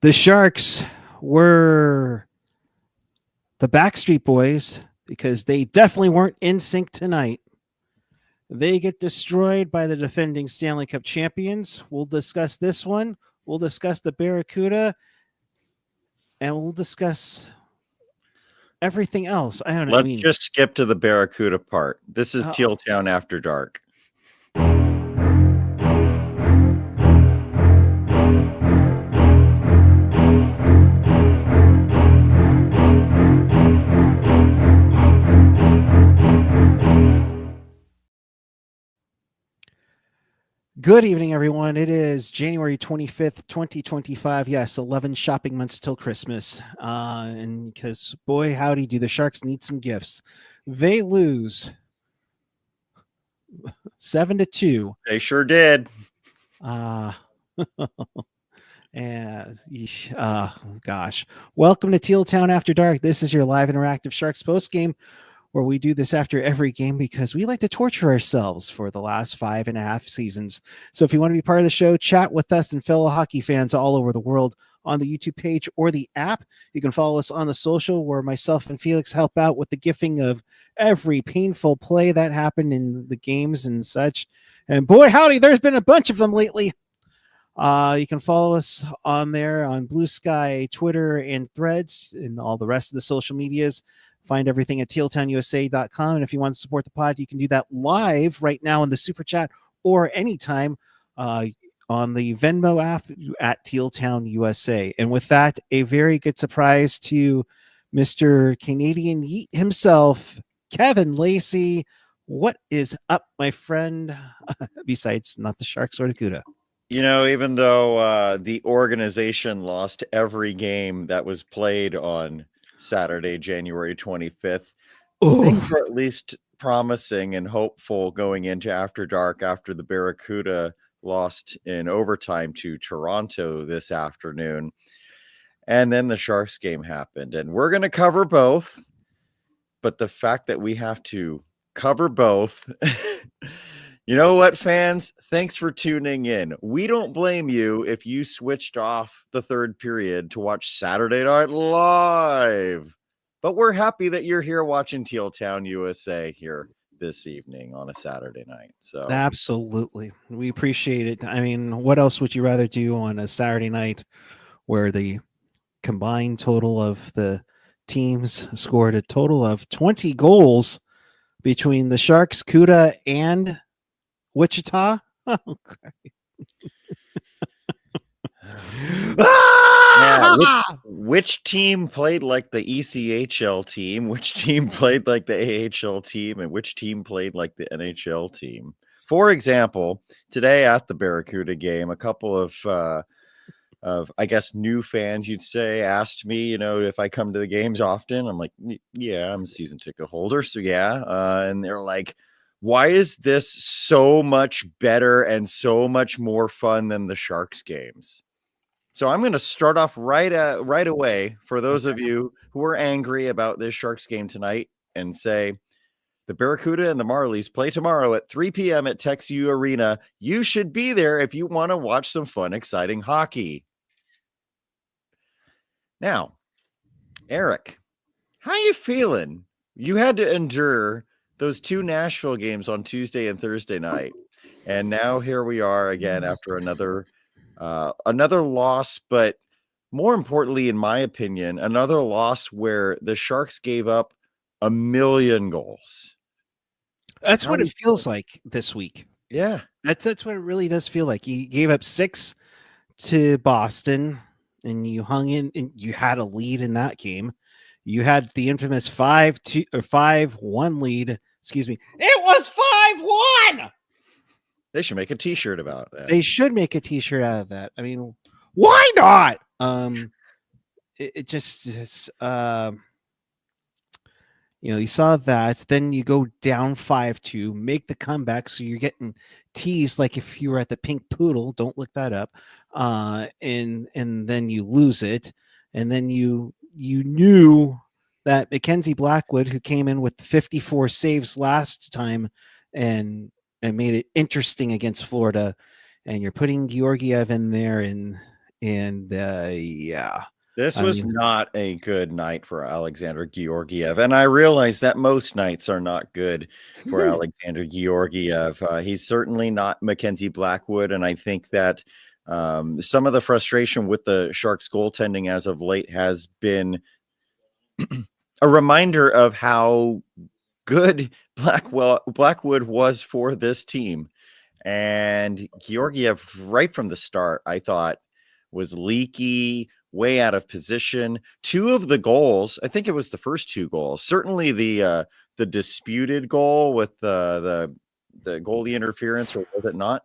The Sharks were the Backstreet Boys because they definitely weren't in sync tonight. They get destroyed by the defending Stanley Cup champions. We'll discuss this one. We'll discuss the Barracuda. And we'll discuss everything else. I don't know. Let's just skip to the Barracuda part. This is Teal Town After Dark. Good evening, everyone. It is January 25th, 2025. Yes, 11 shopping months till Christmas. And because, boy, howdy, do the Sharks need some gifts. They lose 7-2. They sure did. And gosh, welcome to Teal Town After Dark. This is your live interactive Sharks postgame, where we do this after every game because we like to torture ourselves for the last 5.5 seasons. So if you want to be part of the show, chat with us and fellow hockey fans all over the world on the YouTube page or the app. You can follow us on the social, where myself and Felix help out with the gifting of every painful play that happened in the games and such. And boy, howdy, there's been a bunch of them lately. You can follow us on there on Blue Sky, Twitter, and Threads, and all the rest of the social medias. Find everything at tealtownusa.com. And if you want to support the pod, you can do that live right now in the super chat or anytime on the Venmo app at Teal Town USA. And with that, a very good surprise to Mr. Canadian Yeet himself, Kevin Lacy. What is up, my friend? Besides not the Sharks or the Cuda. You know, even though the organization lost every game that was played on Saturday, January 25th, things were at least promising and hopeful going into After Dark after the Barracuda lost in overtime to Toronto this afternoon. And then the Sharks game happened, and we're going to cover both. But the fact that we have to cover both, you know what, fans? Thanks for tuning in. We don't blame you if you switched off the third period to watch Saturday Night Live. But we're happy that you're here watching Teal Town USA here this evening on a Saturday night. So absolutely, we appreciate it. I mean, what else would you rather do on a Saturday night where the combined total of the teams scored a total of 20 goals between the Sharks, Cuda, and Wichita? Oh, great. Yeah, which team played like the ECHL team, which team played like the AHL team, and which team played like the NHL team? For example, today at the Barracuda game, a couple of I guess new fans, you'd say, asked me, you know, if I come to the games often. I'm like, yeah, I'm a season ticket holder, so yeah. And they're like, why is this so much better and so much more fun than the Sharks games? So I'm going to start off right away for those of you who are angry about this Sharks game tonight and say the Barracuda and the Marlies play tomorrow at 3 p.m. at TexU Arena. You should be there if you want to watch some fun, exciting hockey. Now, Erik, how you feeling? You had to endure those two Nashville games on Tuesday and Thursday night, and now here we are again after another loss, but more importantly, in my opinion, another loss where the Sharks gave up 1 million goals. That's what it feels like this week. Yeah, that's what it really does feel like. You gave up 6 to Boston, and you hung in, and you had a lead in that game. You had the infamous 5-2 or 5-1 lead. Excuse me. It was 5-1. They should make a T-shirt about that. They should make a T-shirt out of that. I mean, why not? It's you know, you saw that. Then you go down 5-2, make the comeback, so you're getting teased like if you were at the Pink Poodle. Don't look that up. And then you lose it, and then you knew that Mackenzie Blackwood, who came in with 54 saves last time, and made it interesting against Florida, and you're putting Georgiev in there, and And yeah, This I was mean, not a good night for Alexander Georgiev, and I realize that most nights are not good for Alexander Georgiev. He's certainly not Mackenzie Blackwood, and I think that some of the frustration with the Sharks goaltending as of late has been a reminder of how good Blackwood was for this team. And Georgiev, right from the start, I thought was leaky, way out of position. Two of the goals, I think it was the first two goals. Certainly the disputed goal with the goalie interference, or was it not?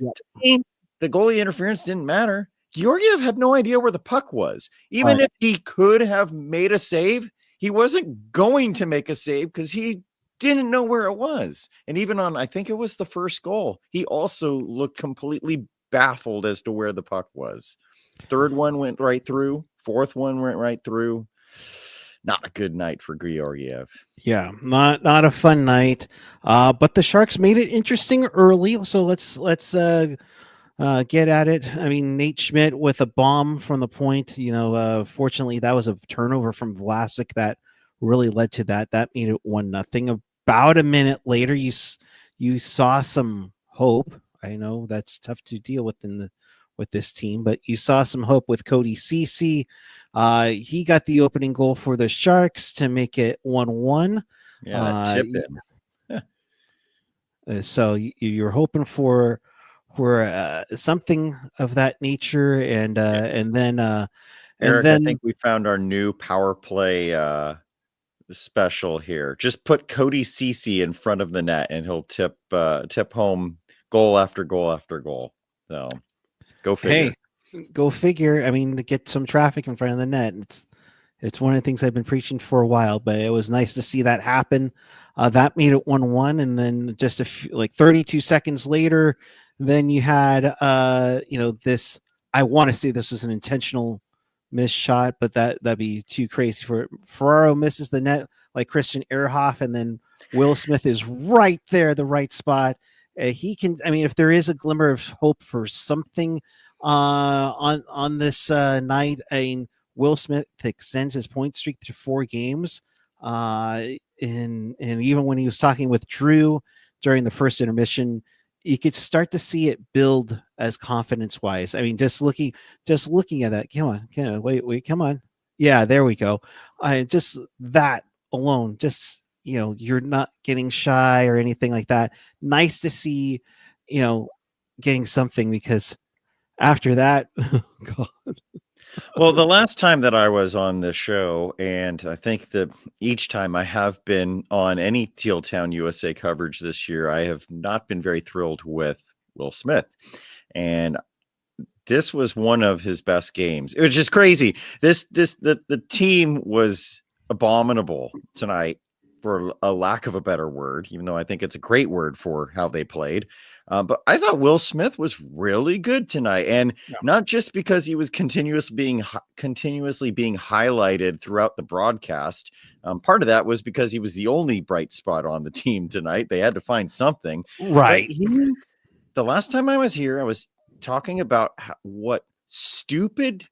yeah. To me, the goalie interference didn't matter. Georgiev had no idea where the puck was. Even Right. if he could have made a save, he wasn't going to make a save because he didn't know where it was. And even on, I think it was the first goal, he also looked completely baffled as to where the puck was. Third one went right through. Fourth one went right through. Not a good night for Georgiev. Yeah, not a fun night. But the Sharks made it interesting early, so let's get at it. I mean, Nate Schmidt with a bomb from the point. Fortunately, that was a turnover from Vlasic that really led to that. That made it 1-0. About a minute later, you saw some hope. I know that's tough to deal with with this team, but you saw some hope with Cody Ceci. He got the opening goal for the Sharks to make it 1-1. Yeah, that tip in. So you're hoping for something of that nature, and Eric, I then think we found our new power play special here. Just put Cody Ceci in front of the net, and he'll tip home goal after goal after goal. So go figure. hey, go figure. I mean, to get some traffic in front of the net, it's one of the things I've been preaching for a while, but it was nice to see that happen. That made it 1-1, and then just like 32 seconds later, then you had this. I want to say this was an intentional missed shot, but that'd be too crazy for it. Ferraro misses the net like Christian Ehrhoff, and then Will Smith is right there, the right spot. He can. I mean, if there is a glimmer of hope for something on this night, I mean, Will Smith extends his point streak to 4 games. And even when he was talking with Drew during the first intermission, you could start to see it build as confidence wise. I mean, just looking at that. Come on, wait, come on. Yeah, there we go. Just that alone, just you're not getting shy or anything like that. Nice to see, getting something, because after that, God. Well, the last time that I was on this show, and I think that each time I have been on any Teal Town USA coverage this year, I have not been very thrilled with Will Smith. And this was one of his best games. It was just crazy. The team was abominable tonight, for a lack of a better word, even though I think it's a great word for how they played. But I thought Will Smith was really good tonight, and not just because he was continuously being highlighted throughout the broadcast. Part of that was because he was the only bright spot on the team tonight. They had to find something. Right. The last time I was here, I was talking about what stupid,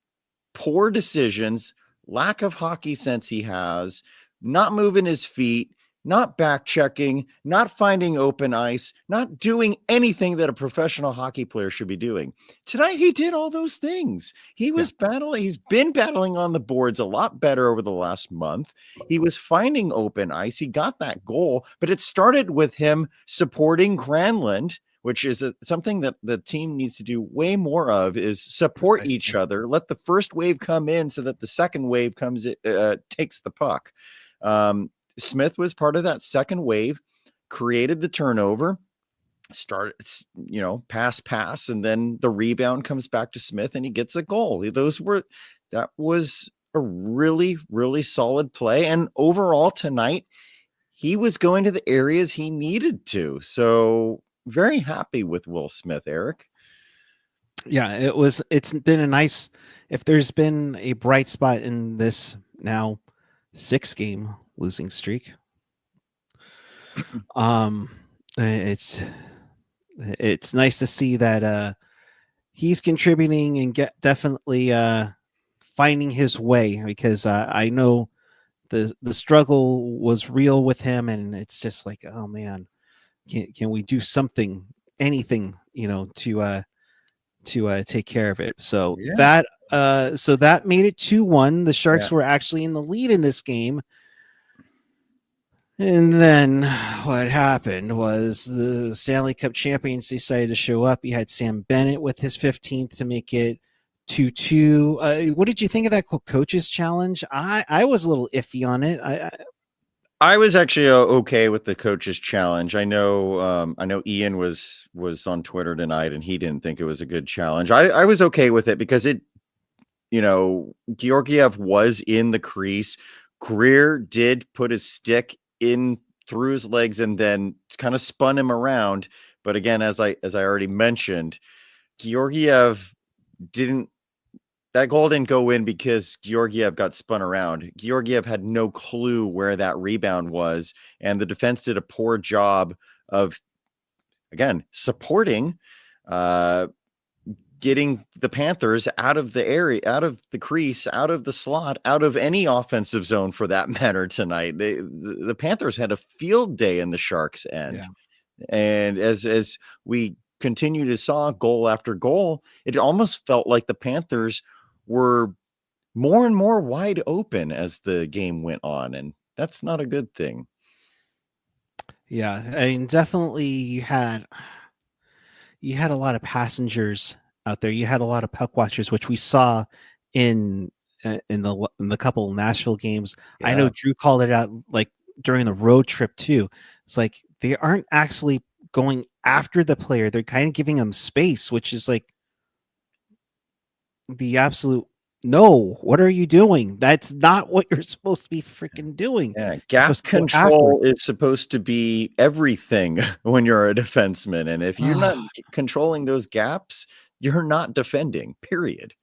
poor decisions, lack of hockey sense he has, not moving his feet, not back checking, not finding open ice, not doing anything that a professional hockey player should be doing. Tonight, he did all those things. He was battling. He's been battling on the boards a lot better over the last month. He was finding open ice. He got that goal, but it started with him supporting Granlund, which is something that the team needs to do way more of, is support each other. Let the first wave come in so that the second wave takes the puck. Smith was part of that second wave, created the turnover, started, pass, and then the rebound comes back to Smith and he gets a goal. That was a really, really solid play. And overall tonight, he was going to the areas he needed to. So very happy with Will Smith, Eric. Yeah, it's been a nice, if there's been a bright spot in this now 6-game losing streak. It's nice to see that he's contributing and definitely finding his way, because I know the struggle was real with him, and it's just like, oh man, can we do something, anything, to take care of it? So Yeah. that made it 2-1. The Sharks Yeah. were actually in the lead in this game. And then what happened was the Stanley Cup champions decided to show up. You had Sam Bennett with his 15th to make it 2-2. What did you think of that coach's challenge? I was a little iffy on it. I was actually okay with the coach's challenge. I know Ian was on Twitter tonight, and he didn't think it was a good challenge. I was okay with it because Georgiev was in the crease. Greer did put his stick in through his legs and then kind of spun him around. But again, as I already mentioned, Georgiev didn't. That goal didn't go in because Georgiev got spun around. Georgiev had no clue where that rebound was, and the defense did a poor job of, again, supporting, getting the Panthers out of the area, out of the crease, out of the slot, out of any offensive zone for that matter tonight. The Panthers had a field day in the Sharks' end. Yeah. And as we continue to saw goal after goal, it almost felt like the Panthers were more and more wide open as the game went on, and that's not a good thing. Yeah, I mean, definitely you had a lot of passengers out there. You had a lot of puck watchers, which we saw in in the couple of Nashville games. I know Yeah. Drew called it out like during the road trip too. It's like they aren't actually going after the player; they're kind of giving them space, which is like the absolute no. What are you doing? That's not what you're supposed to be freaking doing. Yeah, You're gap supposed to go after it. control is supposed to be everything when you're a defenseman, and if you're not controlling those gaps, you're not defending, period.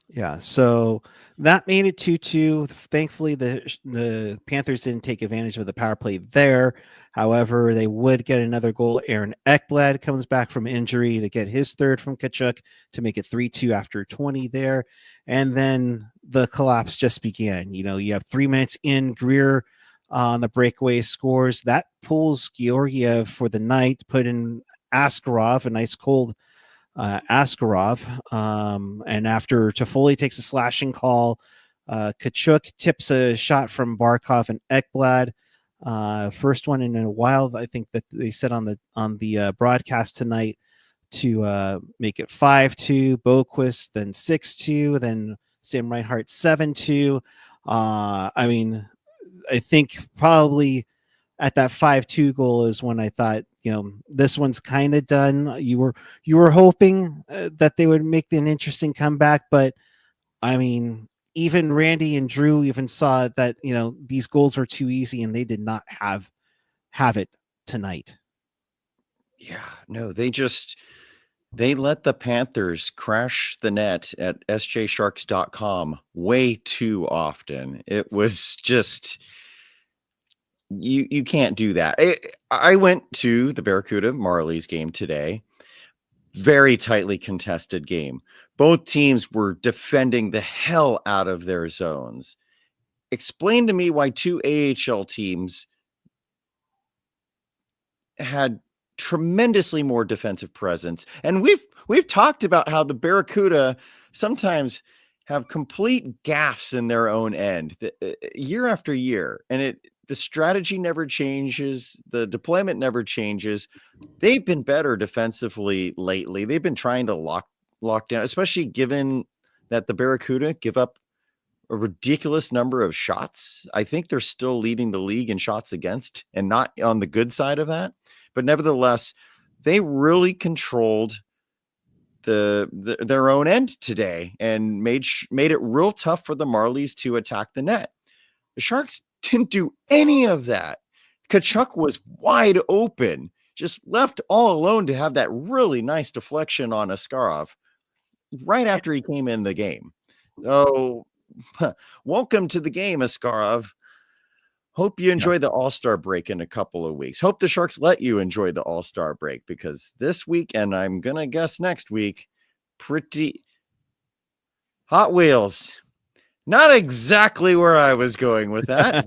Yeah, so that made it 2-2. Thankfully, the Panthers didn't take advantage of the power play there. However, they would get another goal. Aaron Ekblad comes back from injury to get his third from Tkachuk to make it 3-2 after 20 there. And then the collapse just began. You have 3 minutes in. Greer on the breakaway scores. That pulls Georgiev for the night, put in Askarov, a nice cold Askarov. And after Toffoli takes a slashing call, Tkachuk tips a shot from Barkov and Ekblad. First one in a while, I think, that they said on the broadcast tonight, to make it 5-2. Boquist, then 6-2, then Sam Reinhart 7-2. I mean, I think probably at that 5-2 goal is when I thought, this one's kind of done. You were hoping that they would make an interesting comeback, but I mean, even Randy and Drew even saw that, these goals were too easy, and they did not have it tonight. Yeah, no, they let the Panthers crash the net at sjsharks.com way too often. It was just, you can't do that. I went to the Barracuda Marlies game today. Very tightly contested game. Both teams were defending the hell out of their zones. Explain to me why two AHL teams had tremendously more defensive presence. And we've talked about how the Barracuda sometimes have complete gaffes in their own end year after year, and the strategy never changes, the deployment never changes. They've been better defensively lately. They've been trying to lock down, especially given that the Barracuda give up a ridiculous number of shots. I think they're still leading the league in shots against, and not on the good side of that. But nevertheless, they really controlled their own end today and made it real tough for the Marlies to attack the net. The Sharks didn't do any of that. Tkachuk was wide open, just left all alone to have that really nice deflection on Askarov right after he came in the game. Oh, welcome to the game, Askarov. Hope you enjoy the All-Star break in a couple of weeks. Hope the Sharks let you enjoy the All-Star break, because this week, and I'm going to guess next week, pretty Hot Wheels. Not exactly where I was going with that.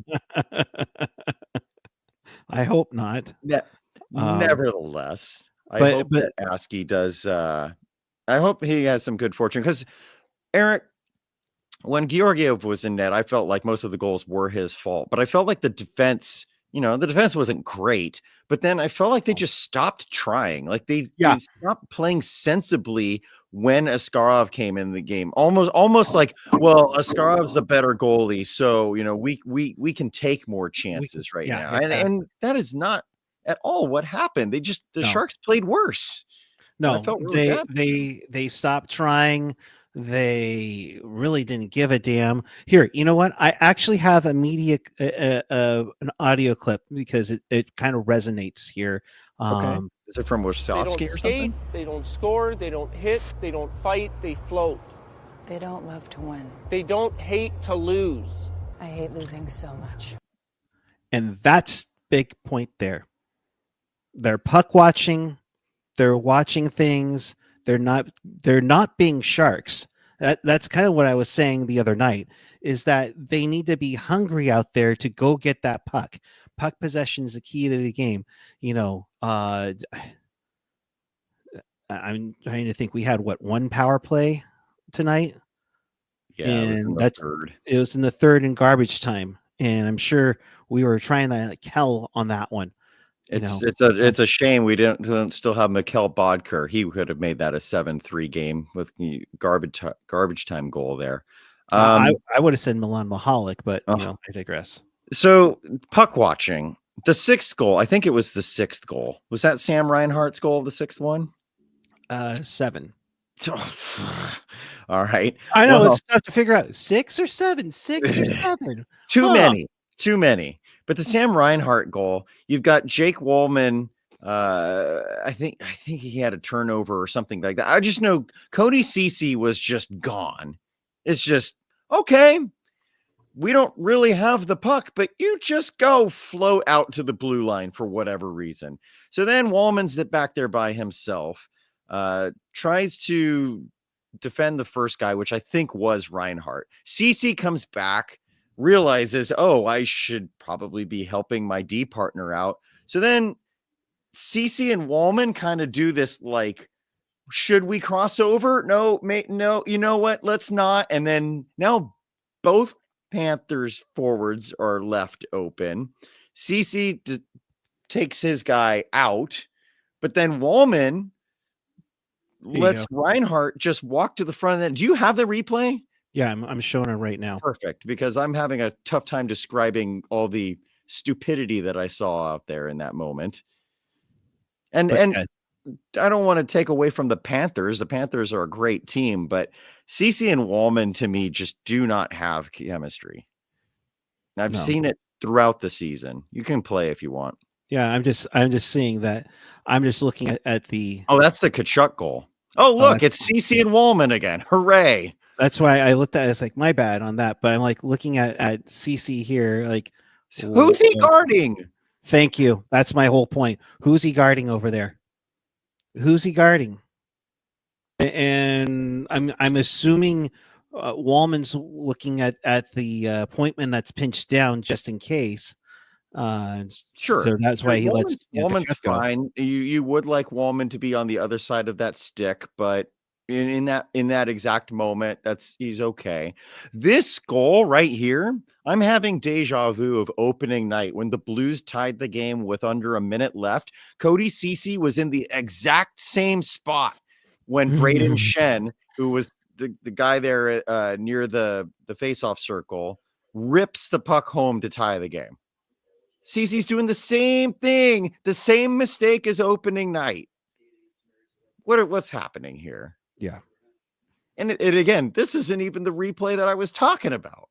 I hope not. Nevertheless, I hope that Askey does. I hope he has some good fortune, because Eric, when Georgiev was in net, I felt like most of the goals were his fault, but I felt like the defense wasn't great, but then I felt like they just stopped trying. Like they stopped playing sensibly when Askarov came in the game. Almost like, well, Askarov's a better goalie, so we can take more chances right now. Exactly. And that is not at all what happened. The Sharks played worse. No, they stopped trying. They really didn't give a damn. Here, you know what? I actually have a an audio clip, because it kind of resonates here. Okay. Is it from Wachowski or something? They don't score. They don't hit. They don't fight. They float. They don't love to win. They don't hate to lose. I hate losing so much. And that's big point there. They're puck watching. They're watching things. They're not being Sharks. That's kind of what I was saying the other night, is that they need to be hungry out there to go get that puck. Puck possession is the key to the game. I'm trying to think. We had one power play tonight? Yeah, and it was in the third in garbage time. And I'm sure we were trying to hell on that one. It's a shame we don't still have Mikkel Bodker. He could have made that a 7-3 game with garbage time goal there. I would have said Milan Mahalik, but I digress. So puck watching, the sixth goal. I think it was the sixth goal. Was that Sam Reinhart's goal? The sixth one? 7. All right. I know it's tough to figure out 6 or 7. 6 or 7. Too many. But the Sam Reinhart goal, you've got Jake Wallman. I think he had a turnover or something like that. I just know Cody Ceci was just gone. It's just, okay, we don't really have the puck, but you just go float out to the blue line for whatever reason. So then Wallman's back there by himself, tries to defend the first guy, which I think was Reinhart. Ceci comes back, realizes, I should probably be helping my D partner out. So then Ceci and Wallman kind of do this, like, should we cross over? No, mate, no, you know what? Let's not. And then now both Panthers forwards are left open. Ceci takes his guy out, but then Wallman lets Reinhart just walk to the front of that. Do you have the replay? Yeah, I'm showing it right now. Perfect, because I'm having a tough time describing all the stupidity that I saw out there in that moment. And I don't want to take away from the Panthers. The Panthers are a great team, but Ceci and Wallman, to me, just do not have chemistry. I've seen it throughout the season. You can play if you want. Yeah, I'm just seeing that. I'm just looking at the. Oh, that's the Kachuk goal. Oh, look, it's Ceci and Wallman again. Hooray! That's why I looked at it. It's like, my bad on that. But I'm like looking at CC here. Like, who's he guarding? Thank you. That's my whole point. Who's he guarding over there? Who's he guarding? And I'm assuming Wallman's looking at the appointment that's pinched down just in case. Sure. So that's why he lets Wallman's fine. You would like Wallman to be on the other side of that stick, but in that exact moment, he's okay. This goal right here, I'm having deja vu of opening night when the Blues tied the game with under a minute left. Cody Ceci was in the exact same spot when Braden Shen, who was the guy there near the faceoff circle, rips the puck home to tie the game. Ceci's doing the same thing, the same mistake as opening night. What's happening here? Yeah. And it again, this isn't even the replay that I was talking about.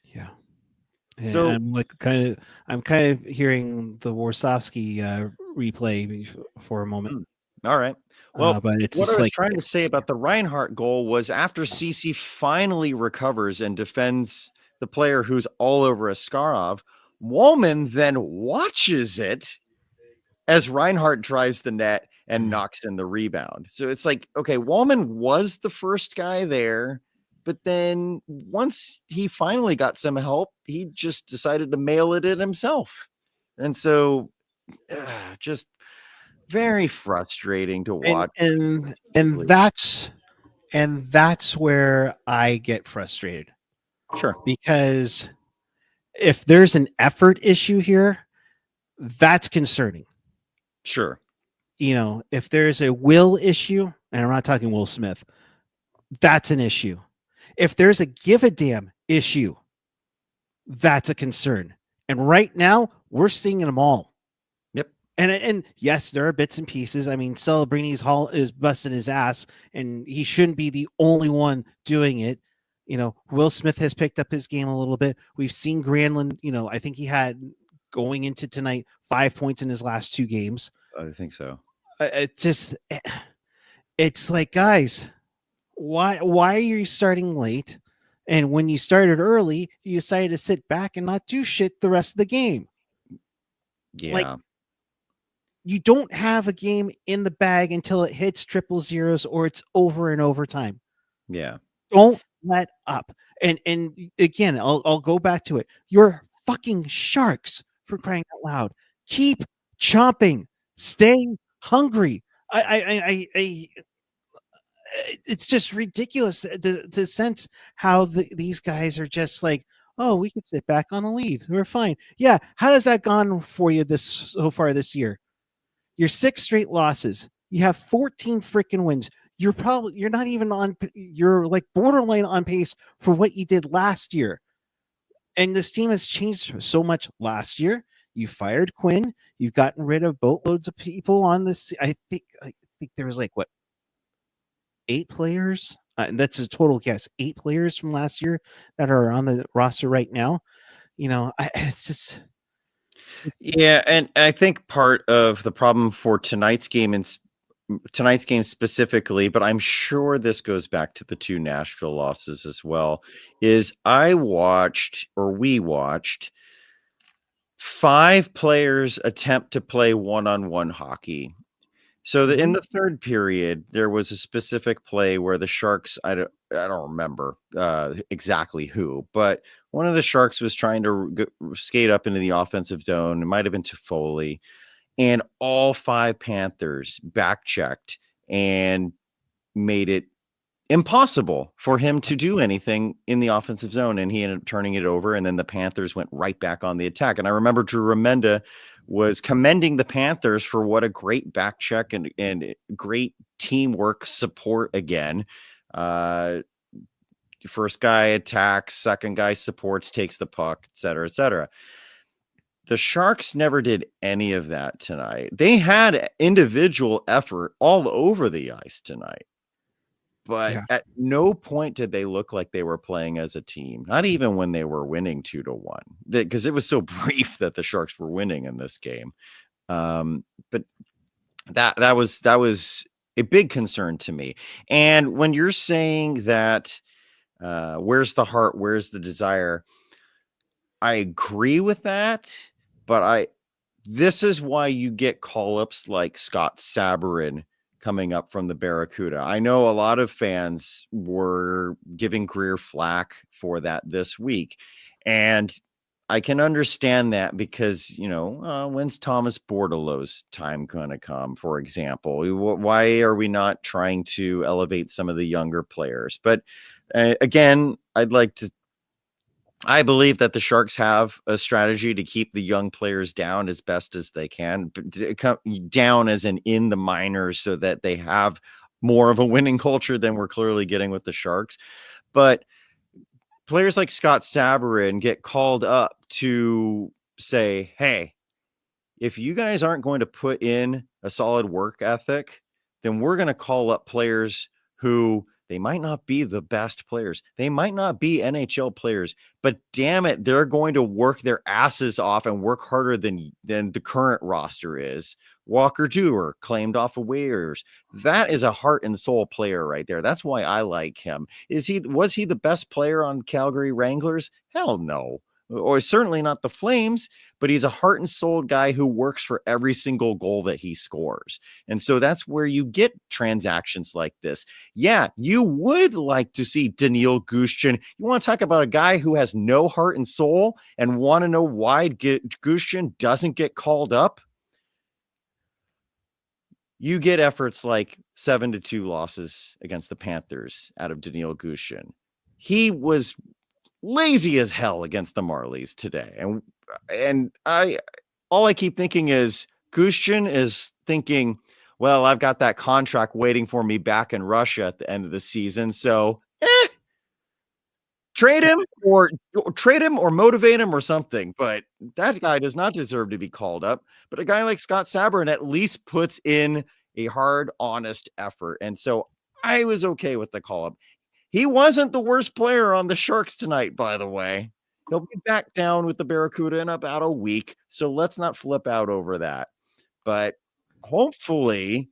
Yeah. And so I'm kind of hearing the Warsofsky replay for a moment. All right. Well, but it's what just I was trying to say about the Reinhart goal was after Ceci finally recovers and defends the player who's all over Askarov. Wallman then watches it as Reinhart tries the net and knocks in the rebound. So it's like, okay, Wallman was the first guy there, but then once he finally got some help, he just decided to mail it in himself. And so just very frustrating to watch. And that's where I get frustrated. Sure. Because if there's an effort issue here, that's concerning. Sure. If there's a will issue, and I'm not talking Will Smith, that's an issue. If there's a give a damn issue, that's a concern. And right now, we're seeing them all. Yep. And yes, there are bits and pieces. I mean, Celebrini's is busting his ass, and he shouldn't be the only one doing it. Will Smith has picked up his game a little bit. We've seen Granlund, I think he had, going into tonight, 5 points in his last 2 games. I think so. It's like, guys, why are you starting late? And when you started early, you decided to sit back and not do shit the rest of the game. Yeah. Like, you don't have a game in the bag until it hits 000s or it's over in overtime. Yeah. Don't let up. And again, I'll go back to it. You're fucking Sharks, for crying out loud. Keep chomping. Stay hungry. It's just ridiculous to sense how these guys are just like, oh, we could sit back on a lead. We're fine. Yeah. How has that gone for you so far this year? Your 6 straight losses. You have 14 freaking wins. You're not even you're like borderline on pace for what you did last year. And this team has changed so much last year. You fired Quinn. You've gotten rid of boatloads of people on this. I think there was 8 players. That's a total guess. 8 players from last year that are on the roster right now. It's just. Yeah, and I think part of the problem for tonight's game specifically, but I'm sure this goes back to the 2 Nashville losses as well, is we watched 5 players attempt to play one-on-one hockey. So in the third period, there was a specific play where the Sharks, I don't remember exactly who, but one of the Sharks was trying to skate up into the offensive zone. It might have been Toffoli, and all 5 Panthers back-checked and made it impossible for him to do anything in the offensive zone, and he ended up turning it over, and then the Panthers went right back on the attack. And I remember Drew Remenda was commending the Panthers for what a great back check and great teamwork support again. First guy attacks, second guy supports, takes the puck, et cetera, et cetera. The Sharks never did any of that tonight. They had individual effort all over the ice tonight. But at no point did they look like they were playing as a team, not even when they were winning 2-1, because it was so brief that the Sharks were winning in this game. But that was a big concern to me. And when you're saying that, where's the heart, where's the desire? I agree with that, but this is why you get call-ups like Scott Sabourin coming up from the Barracuda. I know a lot of fans were giving Greer flack for that this week, and I can understand that because, when's Thomas Bordeleau's time going to come, for example? Why are we not trying to elevate some of the younger players? But again, I believe that the Sharks have a strategy to keep the young players down as best as they can, but down as in the minors, so that they have more of a winning culture than we're clearly getting with the Sharks. But players like Scott Sabourin get called up to say, hey, if you guys aren't going to put in a solid work ethic, then we're going to call up players who They might not be the best players. They might not be NHL players, but damn it, they're going to work their asses off and work harder than the current roster is. Walker Duehr claimed off of waivers. That is a heart and soul player right there. That's why I like him. Was he the best player on Calgary Wranglers? Hell no. Or certainly not the Flames, but he's a heart and soul guy who works for every single goal that he scores. And so that's where you get transactions like this. Yeah, you would like to see Daniil Gushchin. You want to talk about a guy who has no heart and soul and want to know why Gushchin doesn't get called up? You get efforts like 7-2 losses against the Panthers out of Daniil Gushchin. He was lazy as hell against the Marlies today. And all I keep thinking is Gushchin is thinking, well, I've got that contract waiting for me back in Russia at the end of the season. So trade him or motivate him or something. But that guy does not deserve to be called up. But a guy like Scott Sabourin at least puts in a hard, honest effort. And so I was okay with the call up. He wasn't the worst player on the Sharks tonight, by the way. He'll be back down with the Barracuda in about a week, so let's not flip out over that. But hopefully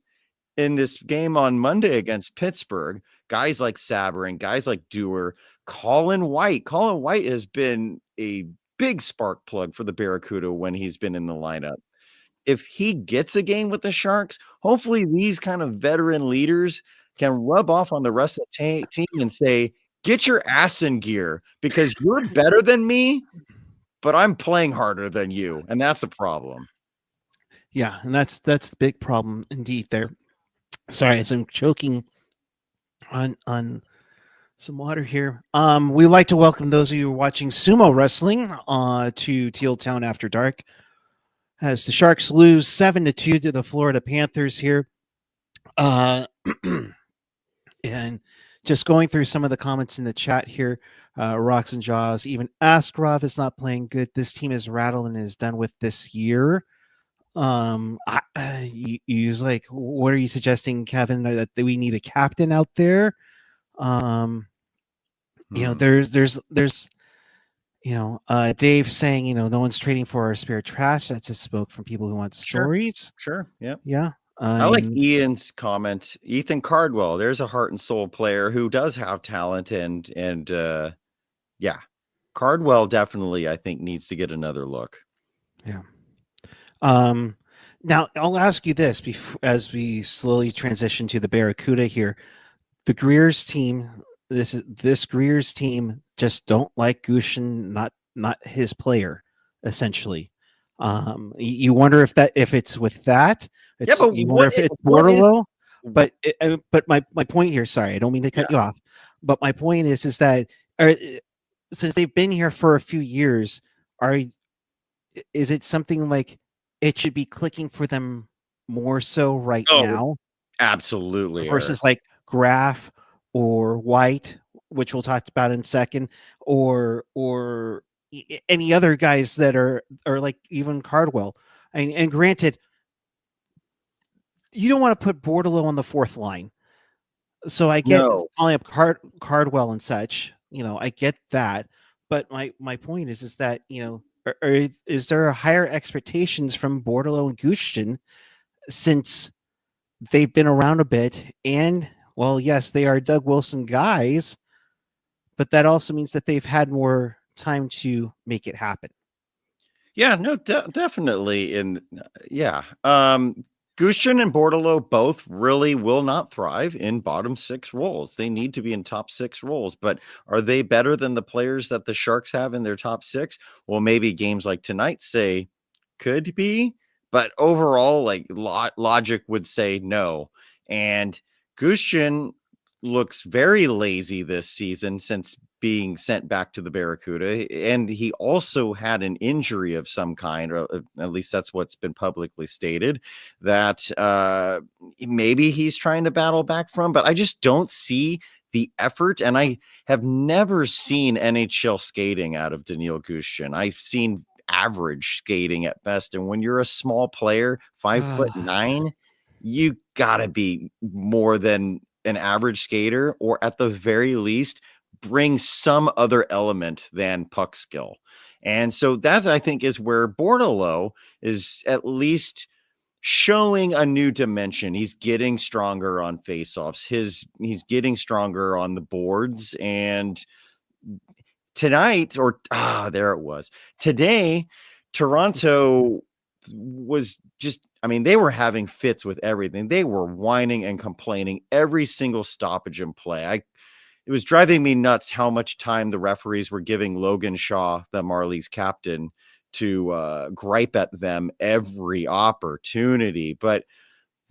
in this game on Monday against Pittsburgh, guys like Sabourin, guys like Duehr, Colin White has been a big spark plug for the Barracuda when he's been in the lineup. If he gets a game with the Sharks, hopefully these kind of veteran leaders can rub off on the rest of the team and say, get your ass in gear because you're better than me, but I'm playing harder than you. And that's a problem. Yeah. And that's the big problem indeed there. Sorry, as I'm choking on some water here. We'd like to welcome those of you who are watching sumo wrestling to Teal Town After Dark as the Sharks lose 7-2 to the Florida Panthers here. And just going through some of the comments in the chat here, Rocks and Jaws, even Askarov is not playing good. This team is rattled and is done with this year. You like, what are you suggesting, Kevin, that we need a captain out there? You know, there's Dave saying, no one's trading for our spare trash. That's a spoke from people who want stories. Sure. Yeah. Yeah. I like Ian's comment. Ethan Cardwell, there's a heart and soul player who does have talent and yeah, Cardwell definitely, I think, needs to get another look. Yeah. Now I'll ask you this as we slowly transition to the Barracuda here. The Greer's team, this Greer's team just don't like Gushchin, not his player, essentially. You wonder if it's with that. But you wonder if it's Bordelot. But my point here, sorry, I don't mean to cut you off, but my point is that since they've been here for a few years, is it something like it should be clicking for them more so now? Absolutely. Versus like Graf or White, which we'll talk about in a second, or any other guys that are like even Cardwell. And granted, you don't want to put Bordelot on the fourth line. So I get calling up Cardwell and such, I get that. But my point is that, is there higher expectations from Bordelot and Gushchin since they've been around a bit? And, well, yes, they are Doug Wilson guys, but that also means that they've had more time to make it happen. Yeah, no, definitely. Gushchin and Bordelot both really will not thrive in bottom six roles. They need to be in top six roles, but are they better than the players that the Sharks have in their top six? Well, maybe games like tonight say could be, but overall, like logic would say no. And Gushchin looks very lazy this season since being sent back to the Barracuda, and he also had an injury of some kind, or at least that's what's been publicly stated, that maybe he's trying to battle back from, but I just don't see the effort, and I have never seen NHL skating out of Daniil Gushchin. I've seen average skating at best, and when you're a small player, 5'9", you gotta be more than an average skater, or at the very least bring some other element than puck skill. And so that, I think, is where Bordeleau is at least showing a new dimension. He's getting stronger on faceoffs. He's getting stronger on the boards. And tonight, there it was. Today, Toronto was just, I mean, they were having fits with everything. They were whining and complaining every single stoppage in play. It was driving me nuts how much time the referees were giving Logan Shaw, the Marlies captain, to gripe at them every opportunity. But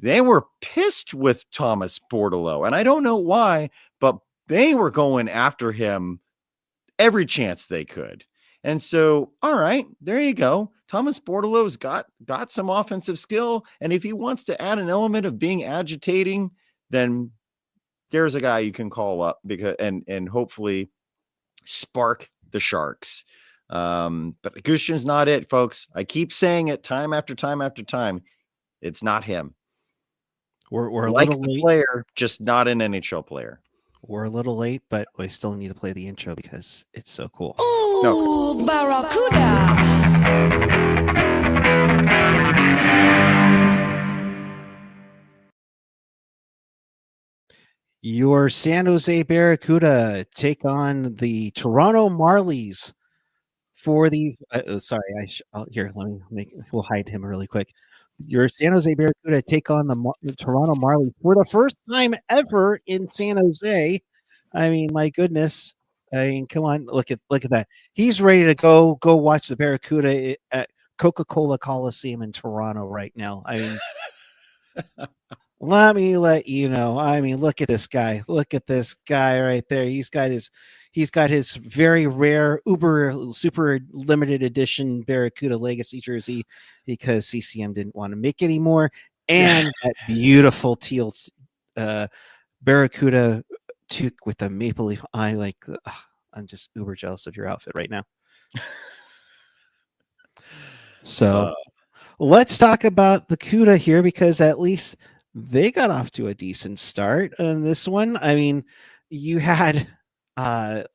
they were pissed with Thomas Bordeleau, and I don't know why, but they were going after him every chance they could. And so, all right, there you go. Thomas Bordeleau's got some offensive skill, and if he wants to add an element of being agitating, then there's a guy you can call up because and hopefully spark the Sharks. But Gushchin's not it, folks. I keep saying it time after time after time. It's not him. We're a like little the late. player, just not an NHL player. We're a little late, but we still need to play the intro because it's so cool. Ooh, Barracuda. Your San Jose Barracuda take on the Toronto Marlies for the. Here, we'll hide him really quick. Your San Jose Barracuda take on the Toronto Marlies for the first time ever in San Jose. I mean, my goodness. I mean, come on, look at that. He's ready to go watch the Barracuda at Coca-Cola Coliseum in Toronto right now. I mean, let me let you know. I mean, look at this guy. Look at this guy right there. He's got his very rare uber super limited edition Barracuda Legacy jersey because CCM didn't want to make any more, and that beautiful teal Barracuda toque with the maple leaf. I'm just uber jealous of your outfit right now. So let's talk about the CUDA here because at least they got off to a decent start on this one. I mean, you had let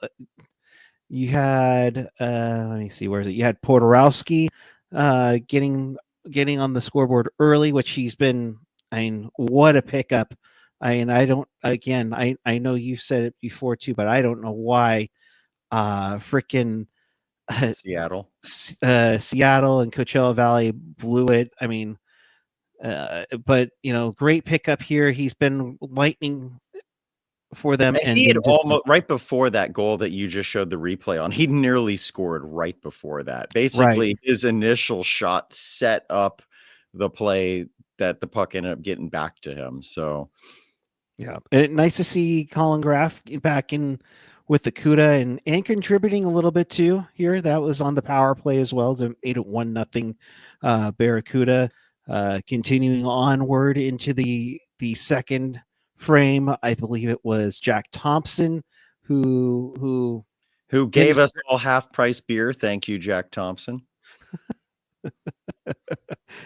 me see, where is it? You had Podorowski getting on the scoreboard early, which he's been. I mean, what a pickup. I mean, I know you've said it before too, but I don't know why freaking Seattle and Coachella Valley blew it. I mean, but great pickup here. He's been lightning for them, and he had almost right before that goal that you just showed the replay on. He nearly scored right before that. Basically, his initial shot set up the play that the puck ended up getting back to him. So, yeah, nice to see Colin Graff back in with the CUDA and contributing a little bit too here. That was on the power play as well. To made it 1-0 Barracuda. Continuing onward into the second frame, I believe it was Jack Thompson who gave us all half-price beer. Thank you, Jack Thompson.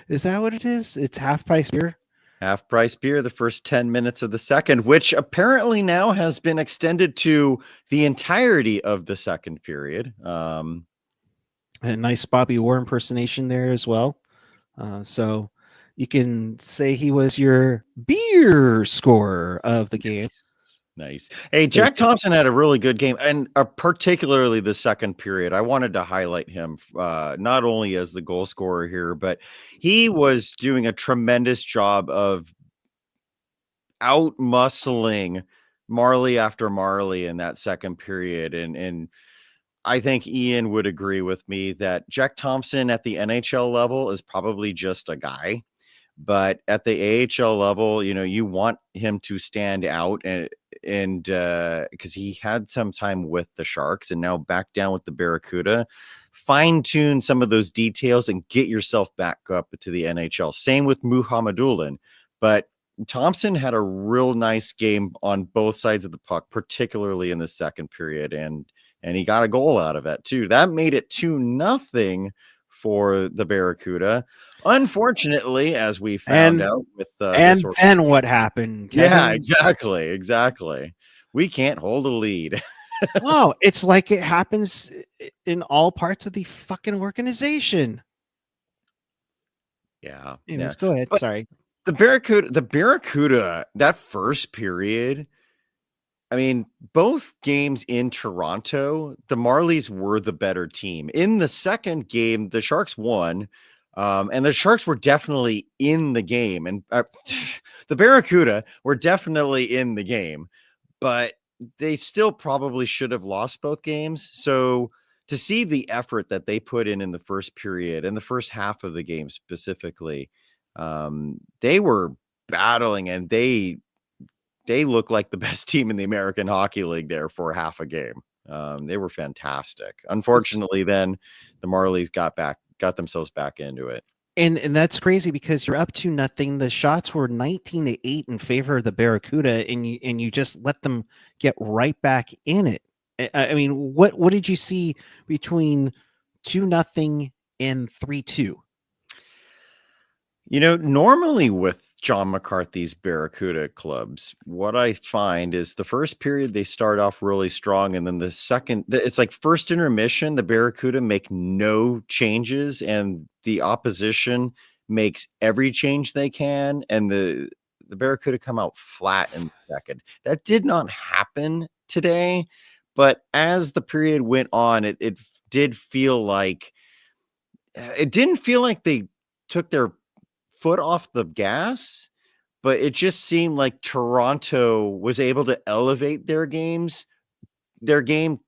Is that what it is? It's half-price beer? Half-price beer the first 10 minutes of the second, which apparently now has been extended to the entirety of the second period. A nice Bobby Orr impersonation there as well. So you can say he was your beer scorer of the game. Nice. Hey, Jack Thompson had a really good game, and particularly the second period. I wanted to highlight him not only as the goal scorer here, but he was doing a tremendous job of out-muscling Marley after Marley in that second period. And I think Ian would agree with me that Jack Thompson at the NHL level is probably just a guy. But at the AHL level, you want him to stand out and because he had some time with the Sharks and now back down with the Barracuda, fine tune some of those details and get yourself back up to the NHL. Same with Muhammadulin, but Thompson had a real nice game on both sides of the puck, particularly in the second period, and he got a goal out of it too. That made it 2-0 for the Barracuda. Unfortunately, as we found out with and then what happened, Kevin? Yeah, exactly. We can't hold a lead. Oh, it's like it happens in all parts of the fucking organization. Yeah. Anyways, go ahead. But Sorry. the Barracuda, that first period, I mean, both games in Toronto, the Marlies were the better team. In the second game, the Sharks won, and the Sharks were definitely in the game. And the Barracuda were definitely in the game, but they still probably should have lost both games. So to see the effort that they put in the first period and the first half of the game specifically, they were battling, and they look like the best team in the American Hockey League there for half a game. They were fantastic. Unfortunately, then the Marlies got themselves back into it. And that's crazy because you're up 2-0. The shots were 19-8 in favor of the Barracuda, and you just let them get right back in it. I mean, what did you see between 2-0 and 3-2? Normally with John McCarthy's Barracuda clubs, what I find is the first period they start off really strong, and then the second, it's like first intermission, the Barracuda make no changes, and the opposition makes every change they can, and the Barracuda come out flat in the second. That did not happen today, but as the period went on, it did feel like it didn't feel like they took their foot off the gas, but it just seemed like Toronto was able to elevate their game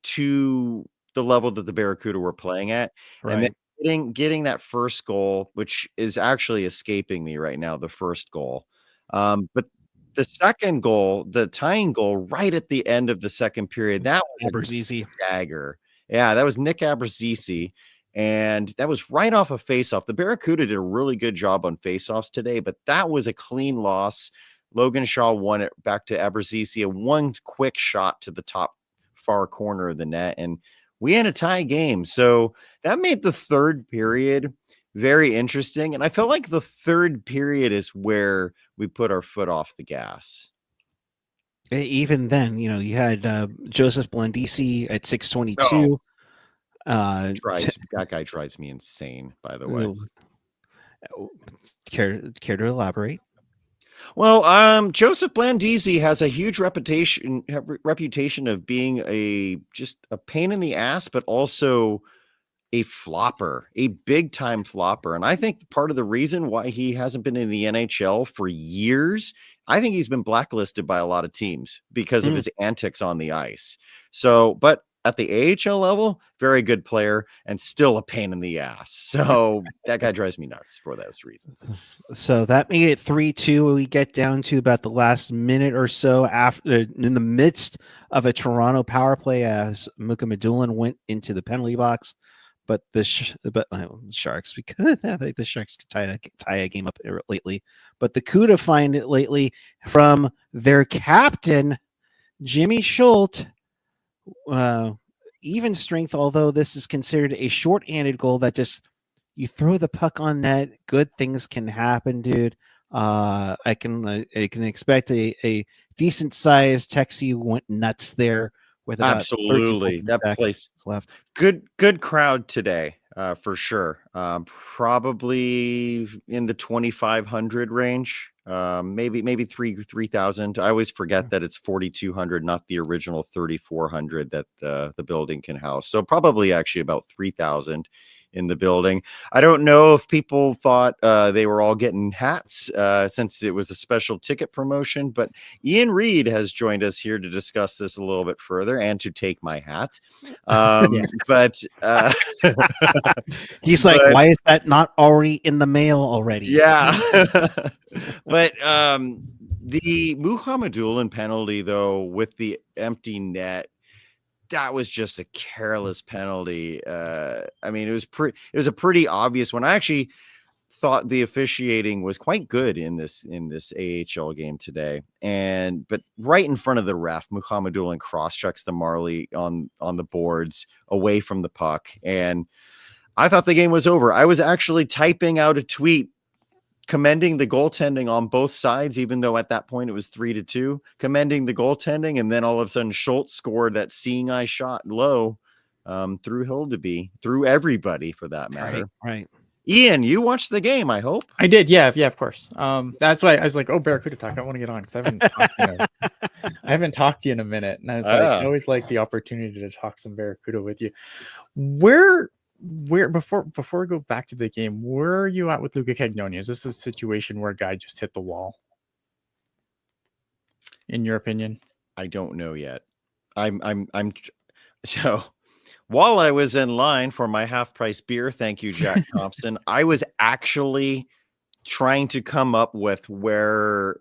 to the level that the Barracuda were playing at. Right. And then getting that first goal, which is actually escaping me right now, the first goal. But the second goal, the tying goal right at the end of the second period, that was Abruzzese. a dagger. Yeah, that was Nick Abruzzese. And that was right off a faceoff. The Barracuda did a really good job on faceoffs today, but that was a clean loss. Logan Shaw won it back to Abruzzese, one quick shot to the top far corner of the net, and we had a tie game. So that made the third period very interesting. And I felt like the third period is where we put our foot off the gas. Even then, you had Joseph Blandisi at 6:22. That guy drives me insane, by the way. Care to elaborate? Well, Joseph Blandisi has a huge reputation of being just a pain in the ass, but also a flopper, a big time flopper. And I think part of the reason why he hasn't been in the NHL for years, I think he's been blacklisted by a lot of teams because of his antics on the ice. So, but at the AHL level, very good player and still a pain in the ass. So that guy drives me nuts for those reasons. So that made it 3-2. We get down to about the last minute or so after, in the midst of a Toronto power play, as Muka Medulin went into the penalty box. But Sharks, because I think the Sharks tie a game up lately. But the Cuda find it lately from their captain, Jimmy Schultz. Even strength, although this is considered a shorthanded goal that just you throw the puck on net, good things can happen, dude. I can expect a decent sized Texie went nuts there with about absolutely that place left. Good crowd today, for sure. Probably in the 2,500 range. Maybe 3,000. I always forget that it's 4,200, not the original 3,400 that the building can house. So probably actually about 3,000 in the building. I don't know if people thought they were all getting hats since it was a special ticket promotion, but Ian Reid has joined us here to discuss this a little bit further and to take my hat. But he's like, why is that not already in the mail already? Yeah. But the Muhammadulin penalty, though, with the empty net, that was just a careless penalty. I mean, it was a pretty obvious one. I actually thought the officiating was quite good in this AHL game today. But right in front of the ref, Muhammadulin cross-checks the Marley on the boards away from the puck. And I thought the game was over. I was actually typing out a tweet commending the goaltending on both sides, even though at that point it was 3-2, commending the goaltending. And then all of a sudden Schultz scored that seeing eye shot low through Hildeby, through everybody for that matter. Right. Ian, you watched the game, I hope. I did. Yeah, of course. That's why I was like, oh, Barracuda talk. I want to get on because I haven't talked to you in a minute. And I was like, I always like the opportunity to talk some Barracuda with you. Where before we go back to the game, where are you at with Luca Cagnoni? Is this a situation where a guy just hit the wall? In your opinion? I don't know yet. So while I was in line for my half-price beer, thank you, Jack Thompson, I was actually trying to come up with where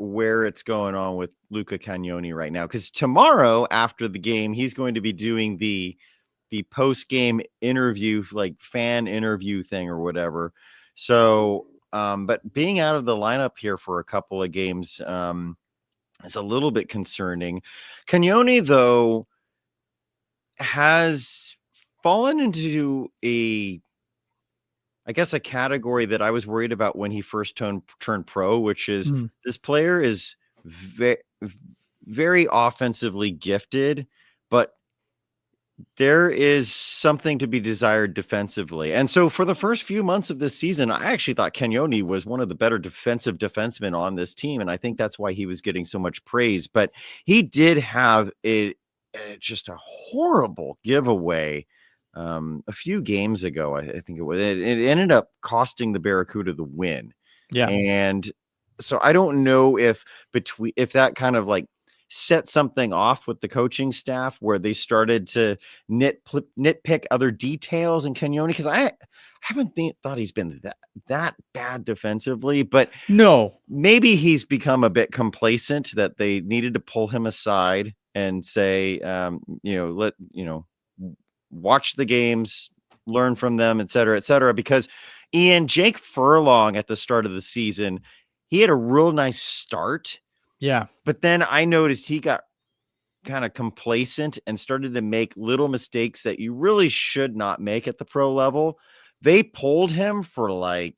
it's going on with Luca Cagnoni right now. Because tomorrow after the game, he's going to be doing the post-game interview, like fan interview thing or whatever. So, but being out of the lineup here for a couple of games is a little bit concerning. Cagnoni, though, has fallen into a category that I was worried about when he first turned pro, which is this player is very offensively gifted, but there is something to be desired defensively. And so for the first few months of this season, I actually thought Cagnoni was one of the better defensive defensemen on this team. And I think that's why he was getting so much praise, but he did have just a horrible giveaway a few games ago. I think it ended up costing the Barracuda the win. Yeah. And so I don't know if that kind of like set something off with the coaching staff where they started to nitpick other details in Cagnoni, because I haven't thought he's been that bad defensively, but no, maybe he's become a bit complacent that they needed to pull him aside and say, watch the games, learn from them, et cetera, because Jake Furlong at the start of the season, he had a real nice start. Yeah. But then I noticed he got kind of complacent and started to make little mistakes that you really should not make at the pro level. They pulled him for like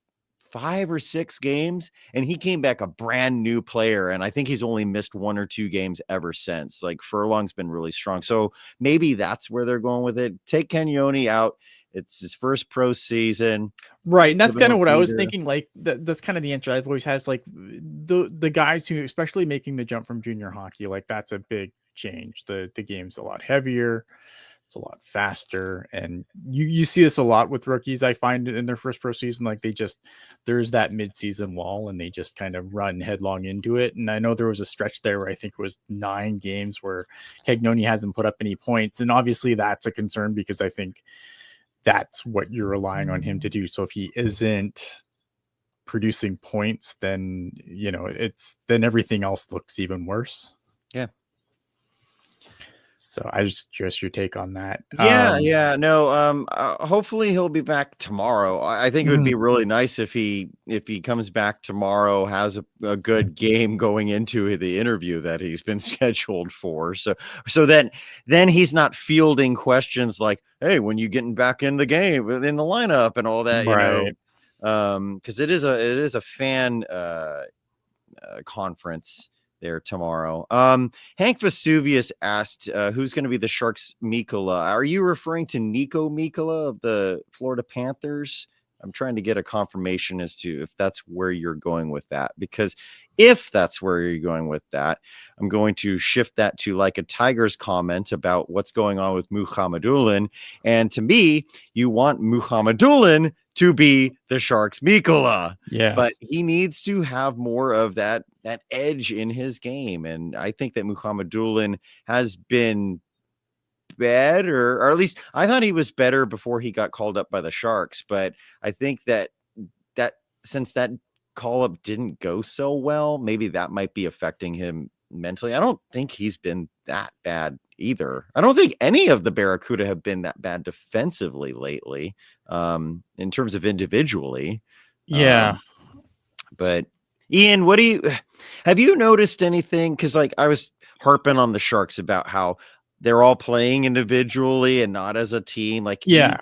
5 or 6 games and he came back a brand new player. And I think he's only missed 1 or 2 games ever since. Like Furlong's been really strong. So maybe that's where they're going with it. Take Cagnoni out. It's his first pro season. Right. And that's kind of what I was thinking. Like that's kind of the answer I've always had, is like the guys who, especially making the jump from junior hockey, like that's a big change. The game's a lot heavier. It's a lot faster. And you see this a lot with rookies. I find in their first pro season, like there's that mid-season wall and they just kind of run headlong into it. And I know there was a stretch there where I think it was 9 games where Cagnoni hasn't put up any points. And obviously that's a concern because I think that's what you're relying on him to do. So if he isn't producing points, then, then everything else looks even worse. Yeah. So I just curious your take on that. Hopefully he'll be back tomorrow. I think it would be really nice if he comes back tomorrow, has a good game going into the interview that he's been scheduled for. So then he's not fielding questions like, hey, when you getting back in the game, in the lineup and all that, right. Because it is a fan conference there tomorrow. Hank Vesuvius asked, who's going to be the Sharks' Mikkola? Are you referring to Nico Mikkola of the Florida Panthers? I'm trying to get a confirmation as to if that's where you're going with that, because if that's where you're going with that, I'm going to shift that to like a Tigers comment about what's going on with Muhammadulin. And to me, you want Muhammadulin to be the Sharks' Mikkola. Yeah. But he needs to have more of that edge in his game. And I think that Muhammadulin has been better, or at least I thought he was better before he got called up by the Sharks. But I think that since that call up didn't go so well, maybe that might be affecting him mentally. I don't think he's been that bad either. I don't think any of the Barracuda have been that bad defensively lately, in terms of individually. Yeah. But Ian, have you noticed anything? Because like I was harping on the Sharks about how they're all playing individually and not as a team. Like, yeah,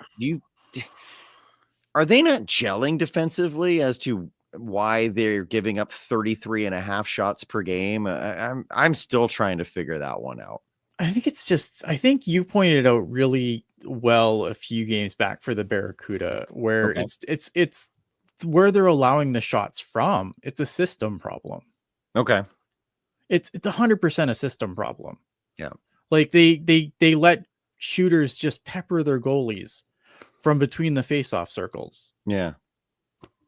are they not gelling defensively as to why they're giving up 33.5 shots per game? I'm still trying to figure that one out. I think you pointed out really well a few games back for the Barracuda where Okay. it's where they're allowing the shots from. It's a system problem. Okay. It's 100% a system problem. Yeah. Like they let shooters just pepper their goalies from between the face-off circles. Yeah.